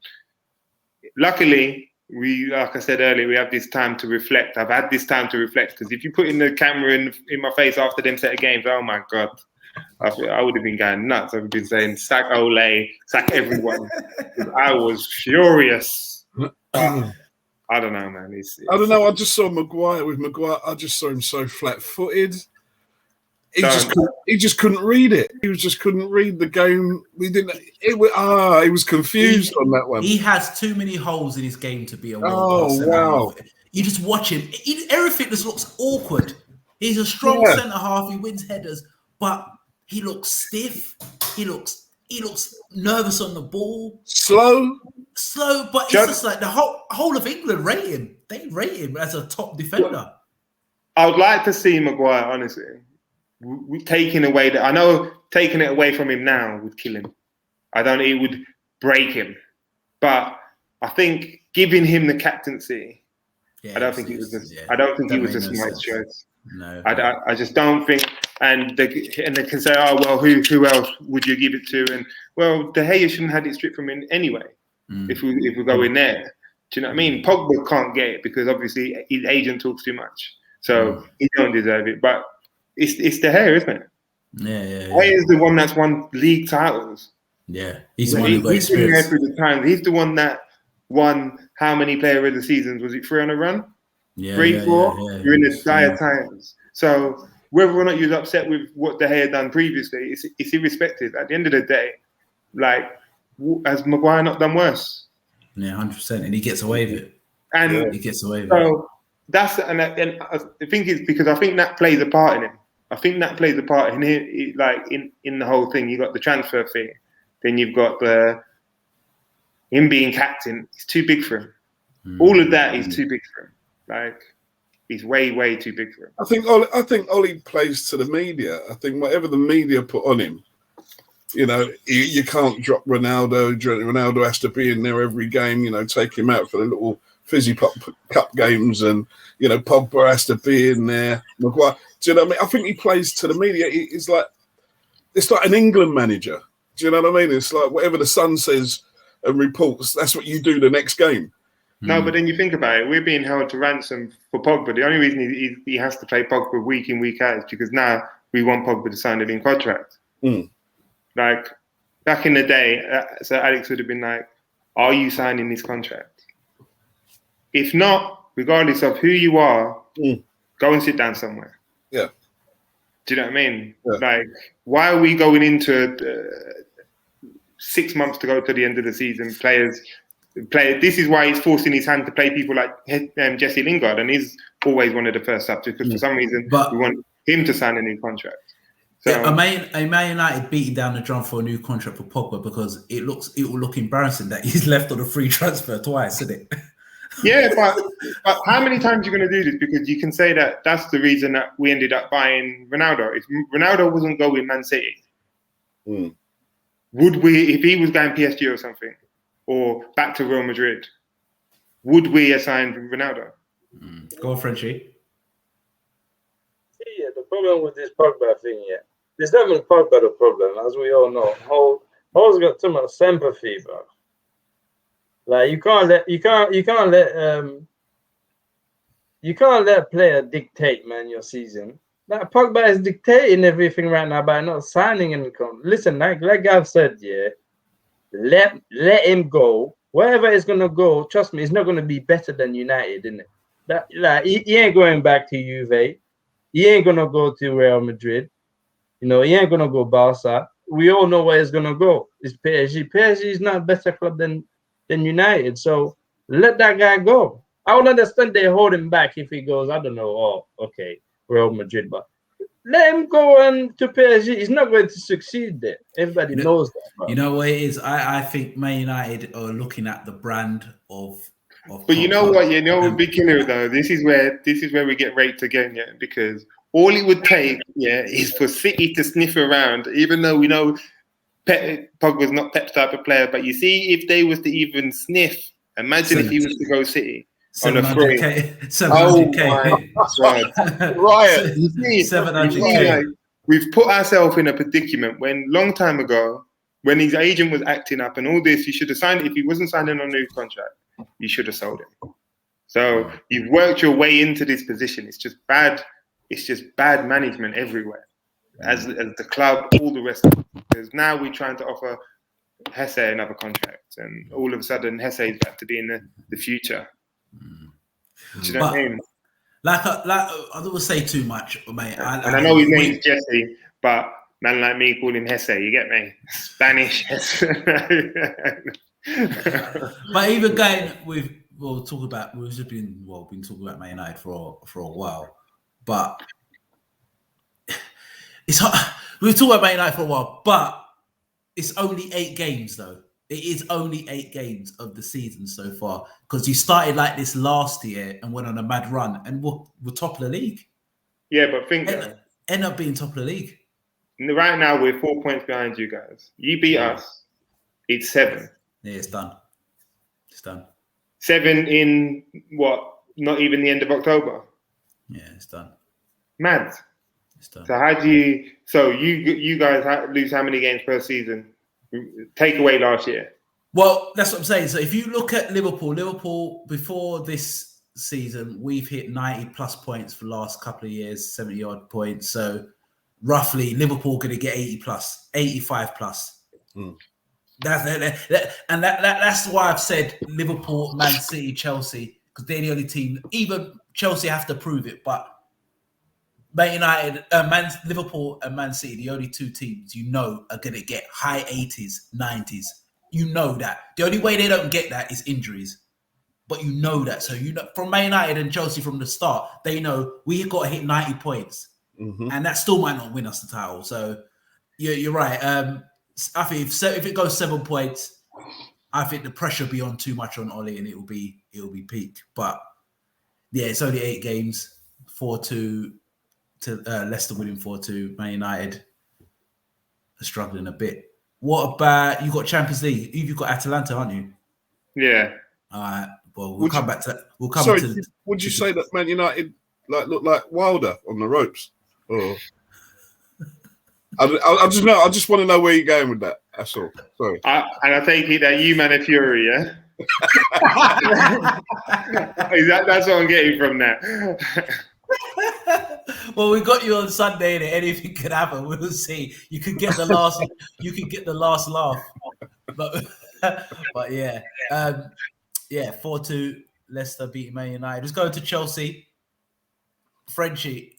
luckily, like I said earlier, we have this time to reflect. I've had this time to reflect, because if you put in the camera in my face after them set of games, oh my God, I would have been going nuts. I've been saying, sack Ole, sack everyone. I was furious. I don't know, man. I don't know. I just saw Maguire. I just saw him so flat-footed. He just couldn't read it. He just couldn't read the game. He was confused on that one. He has too many holes in his game to be a world-class centre half. You just watch him. Everything just looks awkward. He's a strong centre half. He wins headers, but he looks stiff. He looks nervous on the ball. Slow, but it's just like the whole of England rate him. They rate him as a top defender. I would like to see Maguire, honestly, taking it away from him now would kill him. It would break him. But I think giving him the captaincy, I don't think he was a smart choice. No, I just don't think. And they can say, oh well, who else would you give it to? And well, De Gea shouldn't have had it stripped from him anyway. If we go in there, do you know what I mean? Pogba can't get it because obviously his agent talks too much, so he don't deserve it. But it's De Gea, isn't it? Yeah. De Gea is the one that's won league titles. Yeah, he's the one who got experience. Been there through the times. He's the one that won how many player of the seasons? Was it 3 on a run? 3, 4. You're in the dire times. So whether or not you're upset with what De Gea done previously, it's irrespective. At the end of the day, like, has Maguire not done worse? Yeah, 100%, and he gets away with it. And he gets away with it. And I think it's because I think that plays a part in him. I think that plays a part in it, like in the whole thing. You got the transfer fee, then you've got him being captain. It's too big for him. All of that is too big for him. Like, he's way, way too big for him. I think Ole plays to the media. I think whatever the media put on him, you can't drop Ronaldo. Ronaldo has to be in there every game. Take him out for the little fizzy pop cup games, and Pogba has to be in there. Maguire, do you know what I mean? I think he plays to the media. It's like an England manager. Do you know what I mean? It's like whatever the Sun says and reports, that's what you do the next game. No, but then you think about it, we're being held to ransom for Pogba. The only reason he has to play Pogba week in, week out is because now we want Pogba to sign a new contract. Like, back in the day, so Alex would have been like, are you signing this contract? If not, regardless of who you are, go and sit down somewhere. Yeah. Do you know what I mean? Yeah. Like, why are we going into 6 months to go to the end of the season? This is why he's forcing his hand to play people like Jesse Lingard, and he's always one of the first subs because for some reason we want him to sign a new contract. So, Yeah, a Man United beating down the drum for a new contract for Pogba because it will look embarrassing that he's left on a free transfer twice, isn't it? yeah, but how many times are you going to do this? Because you can say that that's the reason that we ended up buying Ronaldo. If Ronaldo wasn't going Man City, would we, if he was going PSG or something, or back to Real Madrid, would we have signed Ronaldo? Go on, Frenchie. Yeah, the problem with this Pogba thing, it's not even Pogba the problem, as we all know. Hall's got too much sympathy, bro. Like you can't let a player dictate, man, your season. Like Pogba is dictating everything right now by not signing anyone. Listen, like I've said, let him go. Wherever it's gonna go, trust me, it's not gonna be better than United, isn't it? That like he ain't going back to Juve. He ain't gonna go to Real Madrid. He ain't gonna go Barca. We all know where he's gonna go. It's PSG. PSG is not a better club than United. So let that guy go. I would understand they hold him back if he goes, I don't know, oh, okay, Real Madrid, but let him go to PSG. He's not going to succeed there. Everybody knows that. Bro. You know what it is? I think Man United are looking at the brand of But you know what? What big killer though. This is where we get raped again, because all it would take, is for City to sniff around. Even though we know Pogba's not Pep's type of player, but you see, if they was to even sniff, imagine if he was to go City on a free. 700K. Oh Right. You see, 700K. We've put ourselves in a predicament when long time ago, when his agent was acting up and all this, you should have signed. If he wasn't signing on a new contract, you should have sold him. So you've worked your way into this position. It's just bad. It's just bad management everywhere, as the club, all the rest of it. Because now we're trying to offer Hesse another contract, and all of a sudden Hesse is back to being the future. Do you know what I mean? Like I don't say too much, mate. I know his name's Jesse, but man like me call him Hesse. You get me? Spanish Hesse. But even going with, we've been talking about Man United for a while, but it's hard. We've talked about Man United for a while, but it's only 8 games though. It is only 8 games of the season so far, because you started like this last year and went on a mad run, and we're top of the league. Yeah, but end up being top of the league. Right now we're 4 points behind you guys. You beat us. It's 7. Yeah, it's done. It's done. 7 in what? Not even the end of October. Yeah, it's done. Mad. It's done. So how do you? So you guys lose how many games per season? Take away last year. Well, that's what I'm saying. So if you look at Liverpool before this season, we've hit 90 plus points for the last couple of years, 70 odd points. So roughly, Liverpool going to get 80 plus, 85 plus. That's why I've said Liverpool, Man City, Chelsea, because they're the only team. Even Chelsea have to prove it, but Man United, Liverpool and Man City, the only 2 teams are going to get high 80s, 90s. You know that. The only way they don't get that is injuries. But you know that. So from Man United and Chelsea from the start, they know we got to hit 90 points. And that still might not win us the title. So you're right. I think if it goes 7 points, I think the pressure will be on too much on Oli, and it will be peak. But yeah, it's only 8 games, 4-2 to Leicester winning 4-2. Man United are struggling a bit. What about you? Got Champions League? You've got Atalanta, aren't you? Yeah. All right. Well, we'll come back to that. Would you say that Man United look like Wilder on the ropes? Or I just want to know where you're going with that. That's all. Sorry. And I take it that you man a Fury, yeah? That's what I'm getting from that. Well, we got you on Sunday, and anything could happen. We'll see. You could get the last. Laugh. But yeah, 4-2 Leicester beating Man United. Let's go to Chelsea. Frenchie.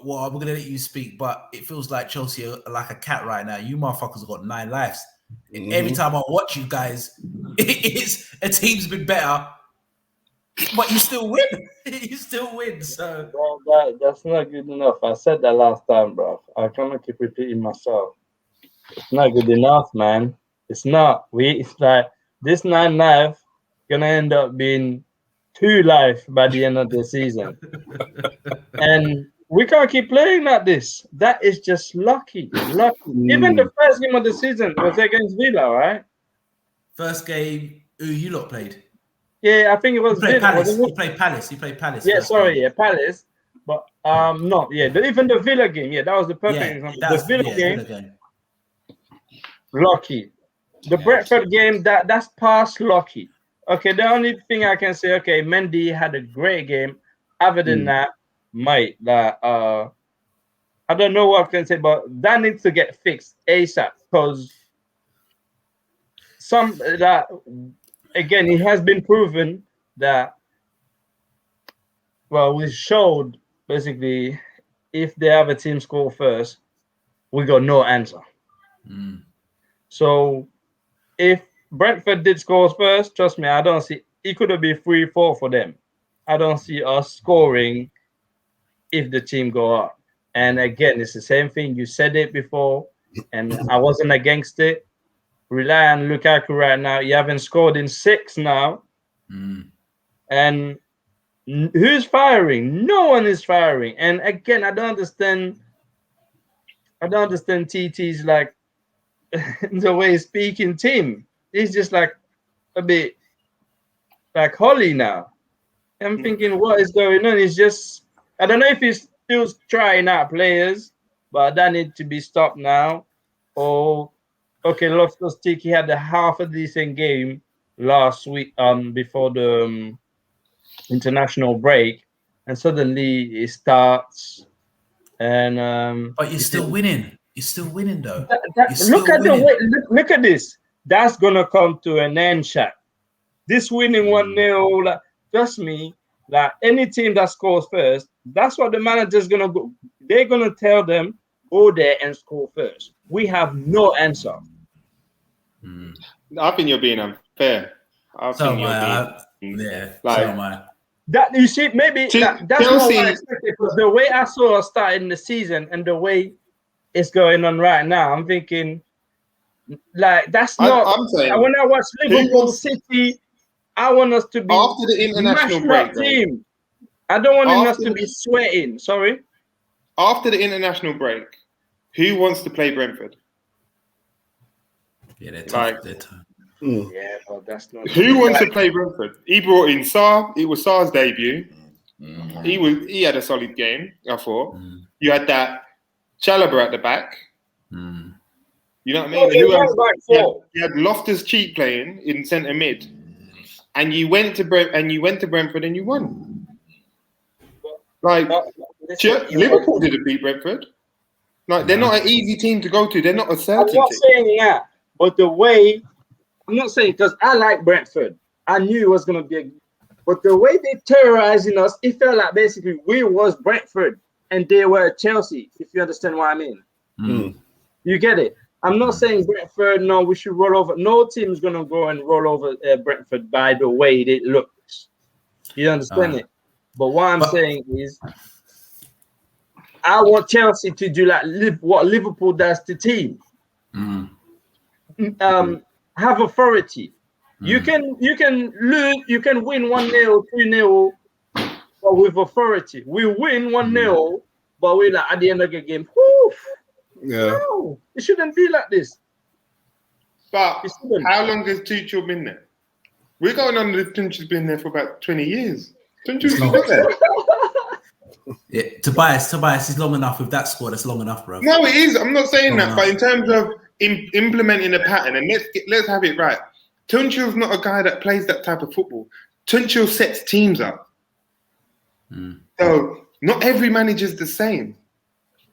Well, we're gonna let you speak, but it feels like Chelsea are like a cat right now. You motherfuckers have got 9 lives. Every time I watch you guys, it's a team's been better. But you still win. You still win. So That's not good enough. I said that last time, bro. I cannot keep repeating myself. It's not good enough, man. It's not. It's like this 9 life gonna end up being 2 life by the end of the season, and we can't keep playing like this. That is just lucky. Even the first game of the season was against Villa, right? first game, who you lot played? Yeah, I think it was You played Villa. Palace. wasn't it? You played Palace. You played Palace. Yeah, first sorry, game. yeah, Palace. But no, yeah, even the Villa game, yeah, that was the perfect example. The Villa game, lucky. The Brentford game, that's past lucky. Okay, the only thing I can say, okay, Mendy had a great game. Other than that, mate, that I don't know what I can say, but that needs to get fixed ASAP because that again, it has been proven that we showed basically if the other team score first, we got no answer. So if Brentford did score first, trust me, I don't see it could have been 3-4 for them. I don't see us scoring if the team go up. And again, it's the same thing. You said it before, and I wasn't against it. Rely on Lukaku right now. You haven't scored in 6 now. And who's firing? No one is firing. And again, I don't understand TT's like the way he's speaking team. He's just like a bit like Holly now. I'm thinking, what is going on? It's just, I don't know if he's still trying out players, but that needs to be stopped now. Or, okay, Loftus-Cheek, he had a half a decent game last week before the international break, and suddenly it starts. And but you're still winning. You're still winning, though. Look at this. That's gonna come to an end, Shaq. This winning 1-0, like, trust me, like any team that scores first, that's what the manager's gonna go. They're gonna tell them, go there and score first. We have no answer. I think you're being unfair. So am I. That you see, maybe that's not what I expected, because the way I saw us starting the season and the way it's going on right now, I'm thinking, like, that's not. I'm saying, when I watch Liverpool City, I want us to be after the international break team. I don't want us to be sweating. Sorry. After the international break, who wants to play Brentford? Yeah, they're tough. They're tough. Yeah, but that's not. Who wants to play Brentford? He brought in Sarr. It was Sarr's debut. He had a solid game, I thought. You had that Chalobah at the back. You know what I mean? You had Loftus-Cheek playing in centre mid, and you went to Brentford and you won. Like Liverpool didn't beat Brentford. Like they're not an easy team to go to. They're not a certainty. I'm not saying that, but the way. I'm not saying because I like Brentford. I knew it was going to be but the way they terrorizing us, it felt like basically we was Brentford and they were Chelsea, if you understand what I mean. You get it? I'm not saying Brentford, no, we should roll over. No team is going to go and roll over Brentford by the way it looks. You understand it? But what I'm saying is I want Chelsea to do like what Liverpool does to team. Have authority. You can lose, you can win 1-0, 2-0, but with authority. We win 1-0, but we like at the end of the game. No, it shouldn't be like this. But how long has Tuchel been there? We're going on the Tuchel's been there for about 20 years. Tuchel's not there. Yeah, Tobias is long enough with that squad. That's long enough, bro. No, it is. I'm not saying that, but in terms of implementing a pattern, and let's have it right. Tuchel's not a guy that plays that type of football. Tuchel sets teams up. So not every manager's the same.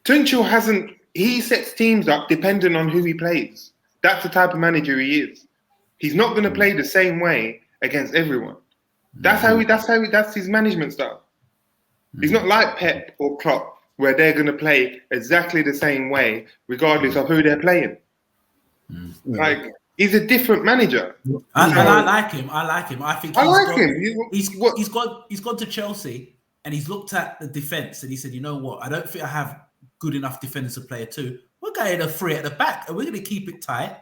Tuchel he sets teams up depending on who he plays. That's the type of manager he is. He's not going to play the same way against everyone. That's his management style. He's not like Pep or Klopp, where they're going to play exactly the same way, regardless of who they're playing. Like He's a different manager. And I like him. I think he's he's gone to Chelsea and he's looked at the defense and he said, you know what? I don't think I have good enough defenders to play a two. We're going to three at the back and we're going to keep it tight.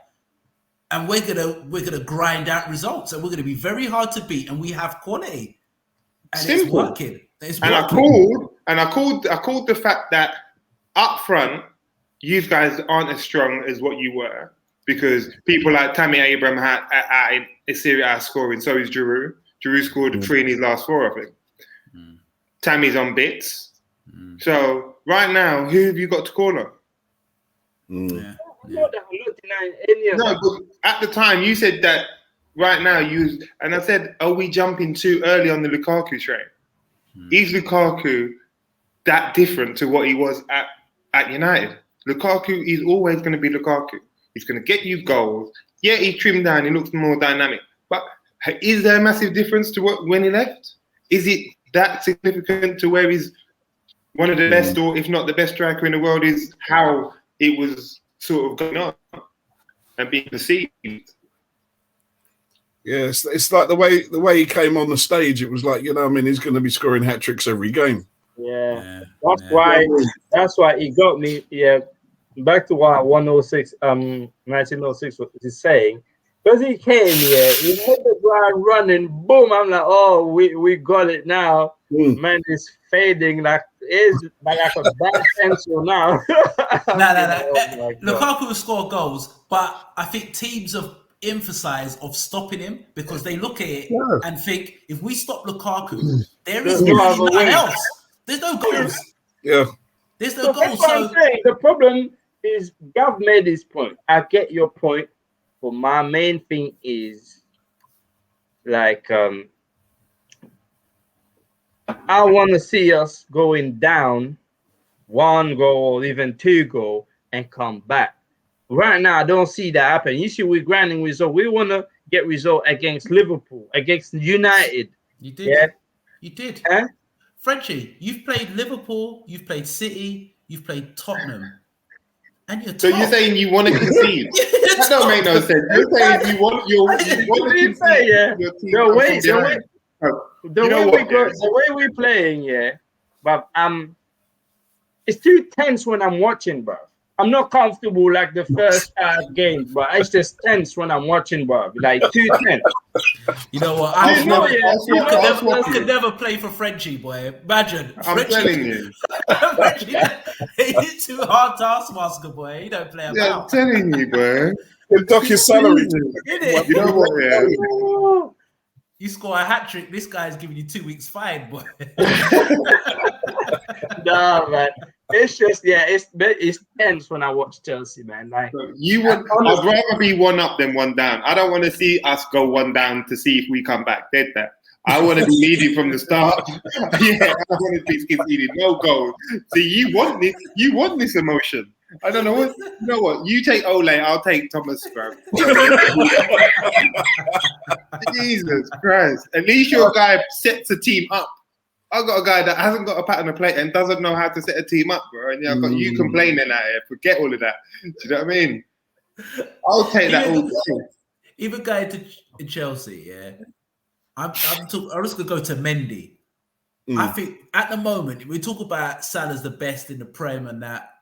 And we're gonna grind out results, and we're gonna be very hard to beat. And we have quality, and Simple. it's working. I called the fact that up front, you guys aren't as strong as what you were because people like Tammy Abraham had a Serie A scoring. So is Giroud. Giroud scored 3 in his last 4, I think. Tammy's on bits. So right now, who have you got to call on? Yeah. Not that I'm not denying any of that. But at the time you said that right now and I said, are we jumping too early on the Lukaku train? Is Lukaku that different to what he was at United? Lukaku is always going to be Lukaku. He's going to get you goals. Yeah, he trimmed down. He looks more dynamic. But is there a massive difference to when he left? Is it that significant to where he's one of the best, or if not the best striker in the world? Is how it was sort of going on and being perceived. Yeah, it's like the way he came on the stage. It was like, you know, I mean, he's going to be scoring hat tricks every game. Yeah. That's why he got me. Yeah, back to what 1906 was saying. Because he came here, he hit the ground running, boom. I'm like, oh, we got it now. Man is fading like a bad pencil now. No. Lukaku will score goals, but I think teams have emphasized of stopping him because they look at it and think if we stop Lukaku, there is nothing else. There's no goals. Yeah. There's no goals. That's what I'm saying. The problem is Gav made his point. I get your point, but my main thing is like I want to see us going down 1 goal or even 2 goals and come back. Right now, I don't see that happen. You see, we're grinding result. We want to get result against Liverpool, against United. You did. Yeah? You did. Huh? Frenchie, you've played Liverpool, you've played City, you've played Tottenham. And you're So you're saying you want to concede? That don't make no sense. You're saying you want to concede. The way we're playing, yeah, but it's too tense when I'm watching, bro. I'm not comfortable like the first 5 games, but it's just tense when I'm watching, bro. Like too tense. You know what? I could never play for Frenchie, boy. Imagine. I'm telling you. He's too hard taskmaster, boy. He don't play about. Yeah, I'm telling you, boy. He'll dock your salary. You know what? Yeah. You score a hat trick, this guy's giving you 2 weeks fine, boy. Nah, man. It's just it's tense when I watch Chelsea, man. Like I'd rather be 1 up than 1 down. I don't want to see us go 1 down to see if we come back. Dead that. I want to be leading from the start. Yeah, I want to be conceding no goals. See, you want this emotion. I don't know what. You know what? You take Ole, I'll take Thomas, bro. Jesus Christ! At least your guy sets a team up. I've got a guy that hasn't got a pat on the plate and doesn't know how to set a team up, bro. And I've got you complaining at it. Forget all of that. Do you know what I mean? I'll take that all day. Even going to Chelsea, yeah. I'm just gonna go to Mendy. I think at the moment we talk about Salah's the best in the Prem and that.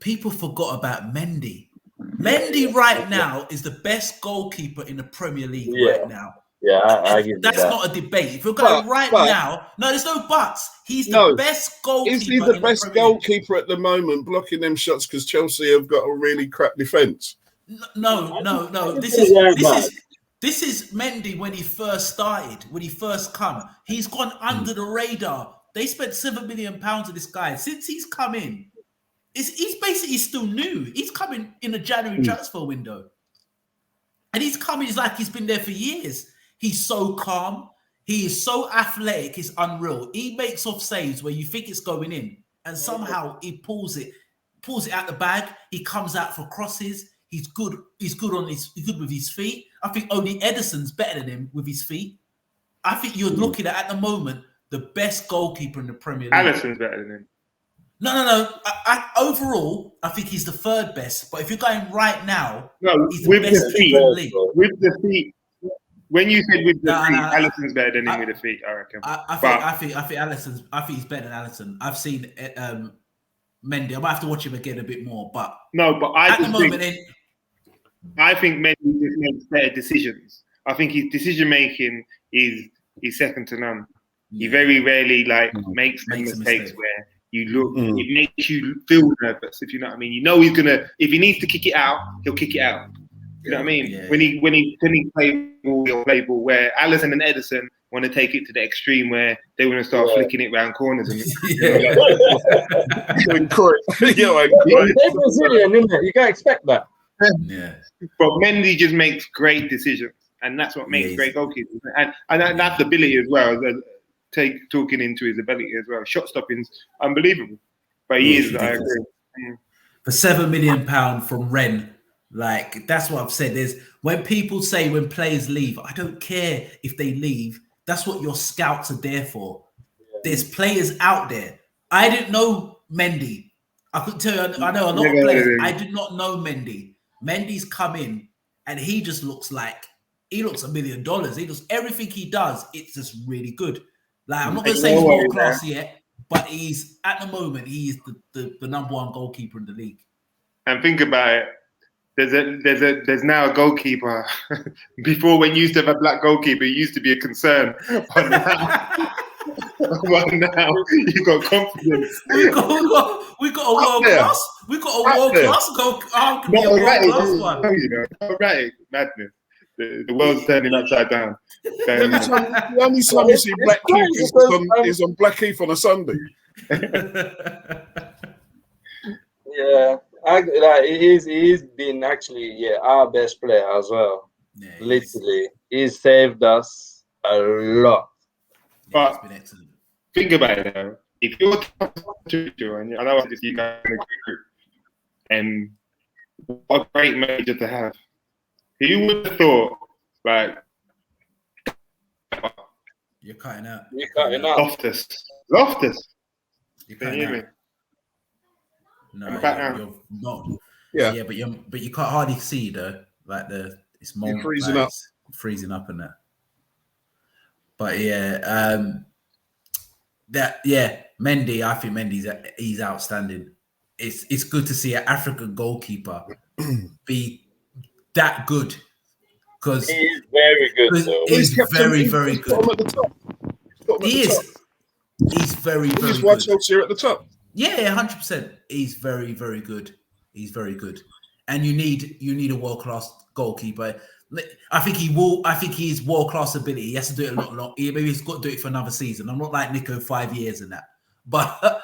People forgot about Mendy. Mendy right now is the best goalkeeper in the Premier League right now. Yeah, I give that's that. not a debate. If you're going now, no, there's no buts. He's the best goalkeeper. Is he the best goalkeeper at the moment, blocking them shots because Chelsea have got a really crap defence? No. This is Mendy when he first started, when he first come. He's gone under the radar. They spent £7 million on this guy. Since he's come in, he's basically still new. He's coming in a January transfer window. And he's coming, it's like he's been there for years. He's so calm. He is so athletic. It's unreal. He makes off saves where you think it's going in. And somehow he pulls it out the bag. He comes out for crosses. He's good. He's good with his feet. I think only Ederson's better than him with his feet. I think you're looking at the moment, the best goalkeeper in the Premier League. Alisson's better than him. No. Overall, I think he's the third best. But if you're going right now, No, he's the with best the keeper feet. in the league. With the feet. When you said with the No, feet, no, Alisson's better than him with the feet, I reckon. I think Alisson's. I think he's better than Alisson. I've seen Mendy. I might have to watch him again a bit more, but I at the moment, I think Mendy just makes better decisions. I think his decision making is second to none. He very rarely makes mistakes where you look. It makes you feel nervous, if you know what I mean. You know he's gonna. If he needs to kick it out, he'll kick it out. You know what I mean? Yeah. When he play ball, he'll play ball. Where Alisson and Ederson want to take it to the extreme, where they want to start flicking it round corners and. They're Brazilian, isn't it? You can't expect that. Yeah. But Mendy just makes great decisions, and that's what makes great goalkeepers. And that's ability as well. Talking into his ability as well. Shot stopping's unbelievable. But he is. I agree. For £7 million from Rennes. Like, that's what I've said. There's when people say when players leave, I don't care if they leave. That's what your scouts are there for. There's players out there. I didn't know Mendy. I could tell you, I know a lot of players. I did not know Mendy. Mendy's come in and he just looks like $1 million. He does everything he does. It's just really good. Like, I'm not going to say he's world class yet, but he's at the moment he is the number one goalkeeper in the league. And think about it. There's now a goalkeeper. Before, when you used to have a black goalkeeper, it used to be a concern. But now you got confidence. We got a world class. We got a world class goal. How can be a world class one? Erratic madness. The world's turning upside down. The only time you see Blackheath is on Blackheath on a Sunday. Yeah. He's been actually our best player as well. Yeah, literally, he's saved us a lot. But it's been excellent. Think about it though. If you're and I know this you guys in a group, and what a great manager to have. Who would have thought you're cutting out. Loftus. You're cutting out. No, you're not. Yeah, but you can't hardly see though. Like it's more freezing up and that. But Mendy. I think he's outstanding. It's good to see an African goalkeeper be that good because he's very good. He's very good. He is. He's very very. He's why Chelsea are at the top. Yeah, 100%. He's very, very good. He's very good, and you need a world class goalkeeper. I think he will. I think he's world class ability. He has to do it a lot. Maybe he's got to do it for another season. I'm not like Nico 5 years and that, but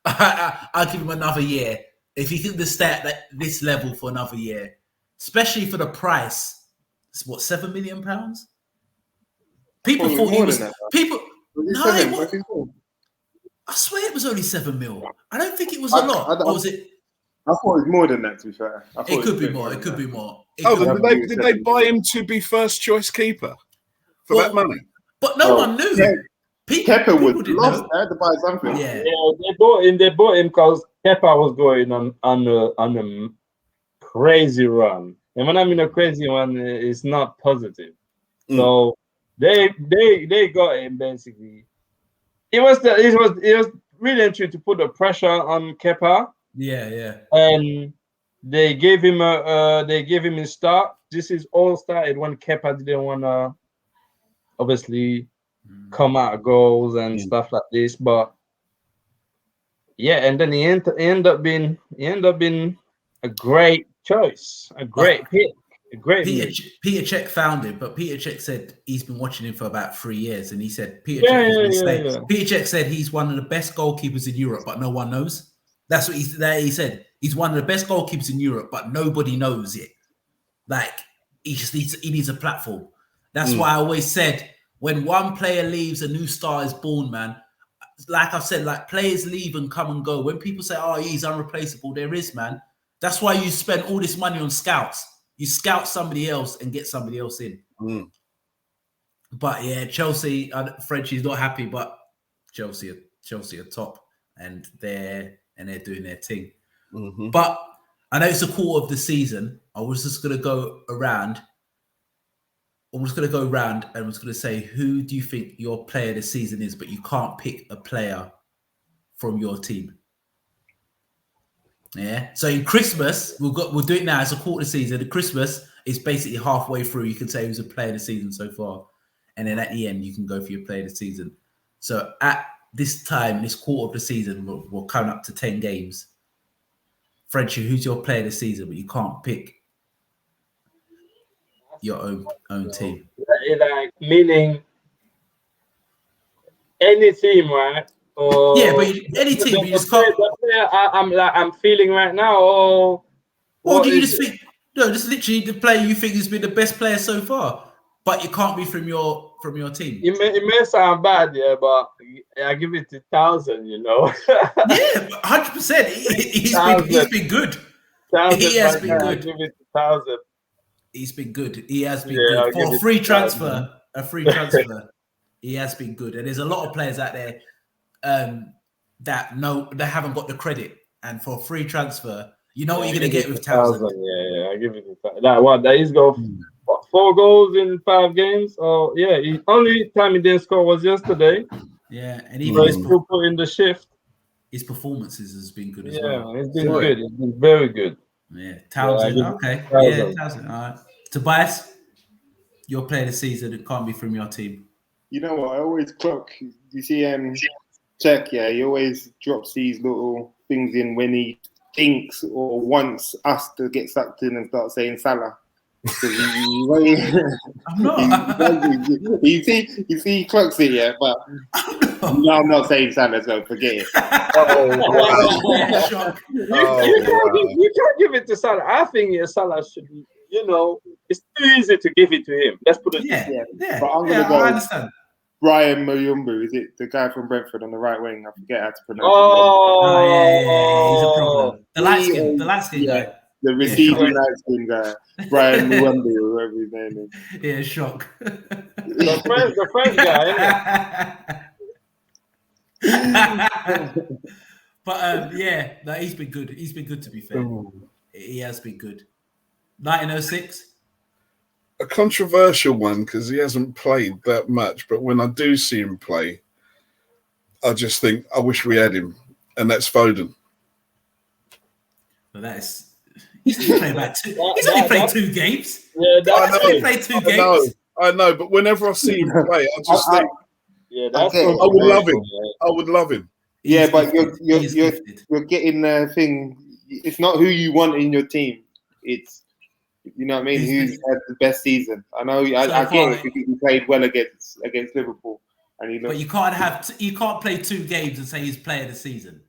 I'll give him another year if he can stay at this level for another year, especially for the price. It's what, £7 million? People thought he was. I swear it was only 7 mil. I don't think it was a lot. Or was it? I thought it was more than that, to be fair. It could be more. It could be more. Did they buy him to be first choice keeper for that money? But no one knew. Kepa was lost. They had to buy something. Yeah, they bought him because Kepa was going on a crazy run. And when I mean a crazy one, it's not positive. So they got him basically. It was really interesting to put the pressure on Kepa. Yeah. And they gave him a start. This is all started when Kepa didn't want to obviously come out goals and stuff like this. But and then he ended up being a great choice, a great pick. Peter Cech found him, but Peter Cech said he's been watching him for about 3 years, and he said Peter Cech said he's one of the best goalkeepers in Europe, but no one knows. That's what he said. He's one of the best goalkeepers in Europe, but nobody knows it. Like he needs a platform. That's why I always said when one player leaves, a new star is born, man. Like I've said, like players leave and come and go. When people say, "Oh, he's unreplaceable," there is, man. That's why you spend all this money on scouts. You scout somebody else and get somebody else in. But yeah, Chelsea, Frenchie's not happy, but Chelsea are top. and they're doing their thing. Mhm. But I know it's a quarter of the season. I was just going to go around. I'm just going to go around and I was going to say, who do you think your player of the season is? But you can't pick a player from your team. Yeah. So in Christmas, we'll do it now. It's a quarter season. The Christmas is basically halfway through. You can say who's a player of the season so far, and then at the end you can go for your player of the season. So at this time, this quarter of the season, we're coming up to 10 games. Frenchie, who's your player of the season? But you can't pick your own team. Like meaning any team, right? Or Yeah, but any team, you just can't. The player I'm feeling right now, or Or what do you is just think no, just literally the player you think has been the best player so far, but it can't be from your team? it may sound bad, yeah, but I give it 1,000, you know. Yeah, 100%. He's been good. 1,000, He has been I good. give it 1,000. He's been good. He has been Yeah, I'll good. For give a it free 1,000. transfer, he has been good. And there's a lot of players out there that haven't got the credit. And for a free transfer, you know what you're going to get with 1,000. Yeah, I give it 1,000. That he's got 4 goals in 5 games. Oh, yeah. The only time he didn't score was yesterday. Yeah, and So even he's still put in the shift. his performances has been good as Yeah, well. it's been good. It's been very good. Yeah, 1,000. Yeah, Okay. 1,000. Yeah, 1,000. All right. Tobias, your player of the season, it can't be from your team. You know what? I always clock. You see, Jack, yeah, he always drops these little things in when he thinks or wants us to get sucked in and start saying Salah. I'm not. You see, he clocks it, yeah, but no, I'm not saying Salah, so forget it. Yeah, shock. You can't give it to Salah. I think Salah should be, it's too easy to give it to him. Let's put it this way. Yeah. But I'm gonna go. I understand. Brian Muyumbu, is it the guy from Brentford on the right wing? I forget how to pronounce He's a problem. The light skin guy. The receiving light skin guy, Brian Muyumbu, or whatever his name is. Yeah, shock. The French guy, But he's been good. He's been good, to be fair. He has been good. 1906. A controversial one because he hasn't played that much, but when I do see him play, I just think I wish we had him, and that's Foden. Well, he's only played about two. He's only played 2 games. Yeah, He's only played 2 games. I know, but whenever I see him play, I just think that's okay. I would love him. I would love him. Yeah, but He's you're gifted. getting the thing. It's not who you want in your team. It's you know what I mean. Who's had the best season? I know. I get it because he played well against Liverpool, and But you can't play 2 games and say he's player of the season.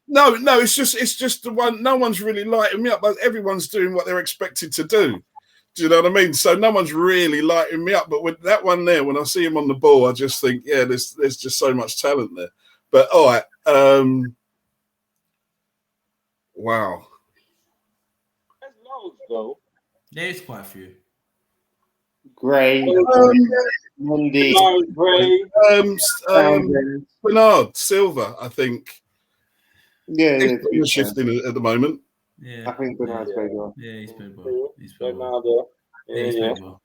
No, it's just the one. No one's really lighting me up. But everyone's doing what they're expected to do. Do you know what I mean? So no one's really lighting me up. But with that one there, when I see him on the ball, I just think, yeah, there's just so much talent there. But all right, wow. There's loads, though. There's quite a few. Gray, Monday, Gray. Bernard Silva, I think. Yeah, He's shifting at the moment. Yeah. I think Bernard's played well. Yeah, he's played well. He's played well. Bernardo. He's played well.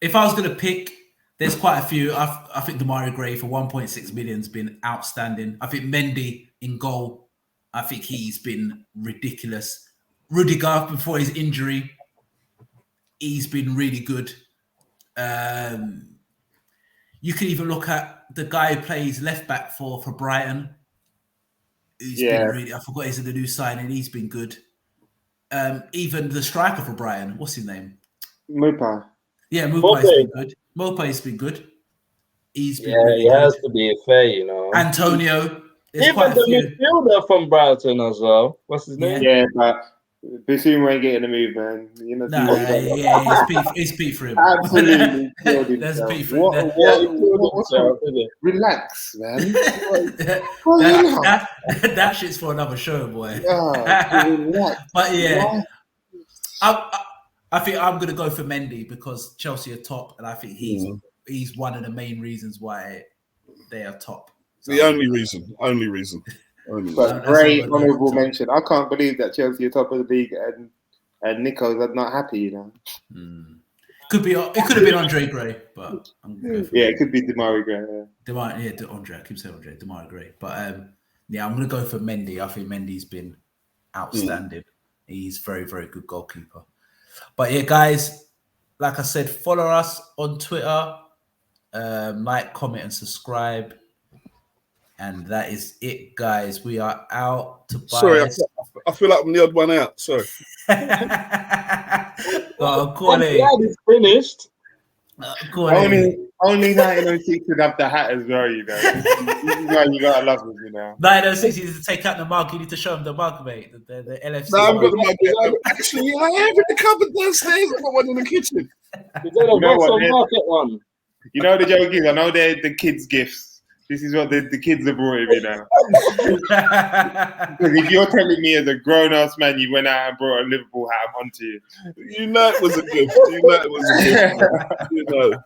If I was going to pick, there's quite a few. I think Demarai Gray for 1.6 million has been outstanding. I think Mendy in goal, I think he's been ridiculous. Rudiger before his injury, he's been really good. You can even look at the guy who plays left back for Brighton. He's been really, I forgot he's in the new signing. He's been good. Even the striker for Brighton, what's his name? Mopa. Yeah, Mopai's been good. Mopai's been good. He's been really he good. has to be fair, Antonio. Even the midfielder from Brighton as well. What's his name? Yeah, but Bissouma ain't getting a move, man. It's beef for him. Absolutely. That's beef for him. Relax, man. That shit's for another show, boy. Relax. But yeah, I think I'm going to go for Mendy because Chelsea are top, and I think he's one of the main reasons why they are top. So The only reason. But great honourable mention. I can't believe that Chelsea are top of the league and Nico's are not happy. You know. It could have been Andre Gray, but it could be Demarai Gray. Andre. I keep saying Andre. Demarai Gray, but I'm gonna go for Mendy. I think Mendy's been outstanding. He's very, very good goalkeeper. But yeah, guys, like I said, follow us on Twitter, like, comment, and subscribe. And that is it, guys. We are out to buy. Sorry, I feel like I'm the odd one out. Sorry. I'm glad it's finished. Only 1906 would have the hat as well, you know. This is why you gotta love them, you know. 1906 is to take out the mug. You need to show them the mug, mate. The LFC. No, I've got the mug. Actually, I have in the cupboard downstairs. I've got one in the kitchen. You know what? You know the joke is, I know they're the kids' gifts. This is what the kids have brought him, you know. Because if you're telling me as a grown-ass man you went out and brought a Liverpool hat, I'm onto you. You know it was a gift. You know.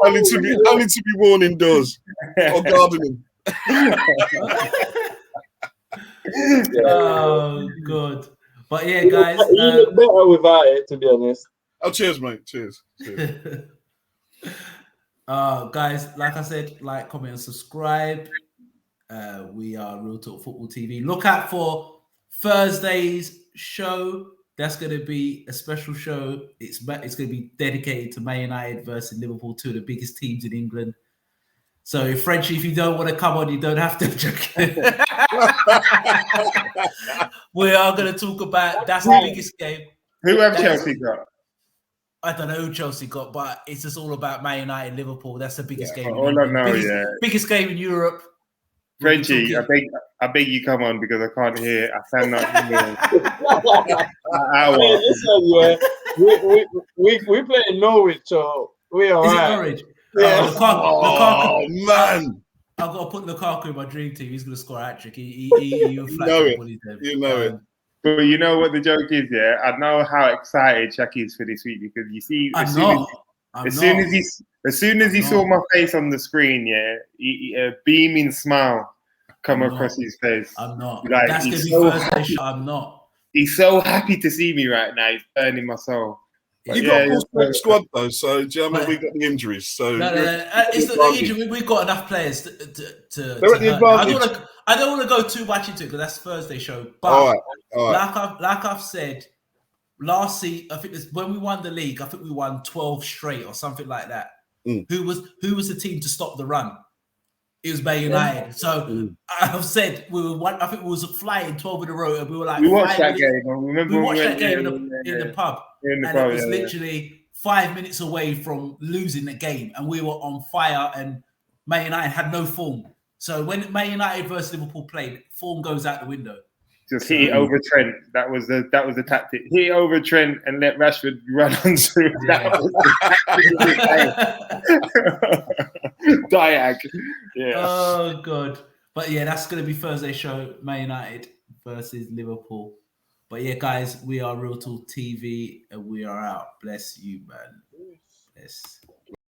Only to be worn indoors or gardening. Oh, good. But yeah, guys. You look better without it, to be honest. Oh, cheers, mate. Cheers. Guys, like I said, like, comment, and subscribe. We are Real Talk Football TV. Look out for Thursday's show. That's going to be a special show. It's going to be dedicated to Man United versus Liverpool, two of the biggest teams in England. So, Frenchie, if you don't want to come on, you don't have to. We are going to talk about that's the biggest game. Who have Chelsea got? I don't know who Chelsea got, but it's just all about Man United, Liverpool. That's the biggest game. All I know, biggest game in Europe. Frenchie, I beg you come on because I can't hear. I cannot hear. We play in Norwich, so we are right. Norwich? Yeah. Lukaku, man. I've got to put Lukaku in my dream team. He's going to score a hat-trick. You know it. But you know what the joke is, yeah? I know how excited Shaki is for this week because you see, as soon as he saw my face on the screen, a beaming smile come across his face. I'm not. Like, that's going to be Thursday show. I'm not. He's so happy to see me right now. He's burning my soul. You got a full squad though, so do you know we got the injuries? So it's the injury. We've got enough players to they're at the advantage. I don't want to go too much into it because that's Thursday show. But all right. like I've said, last season, I think when we won the league, I think we won 12 straight or something like that. Who was the team to stop the run? It was Man United. So I've said I think we was flying 12 in a row, and we were like, we watched that game. We watched that game in the pub, and it was literally 5 minutes away from losing the game, and we were on fire. And Man United had no form. So when Man United versus Liverpool played, form goes out the window. Just hit it over Trent. That was the tactic. Hit it over Trent and let Rashford run on through. Diag. Yeah. Oh god. But yeah, that's gonna be Thursday show. Man United versus Liverpool. But yeah, guys, we are Real Talk TV and we are out. Bless you, man. Bless.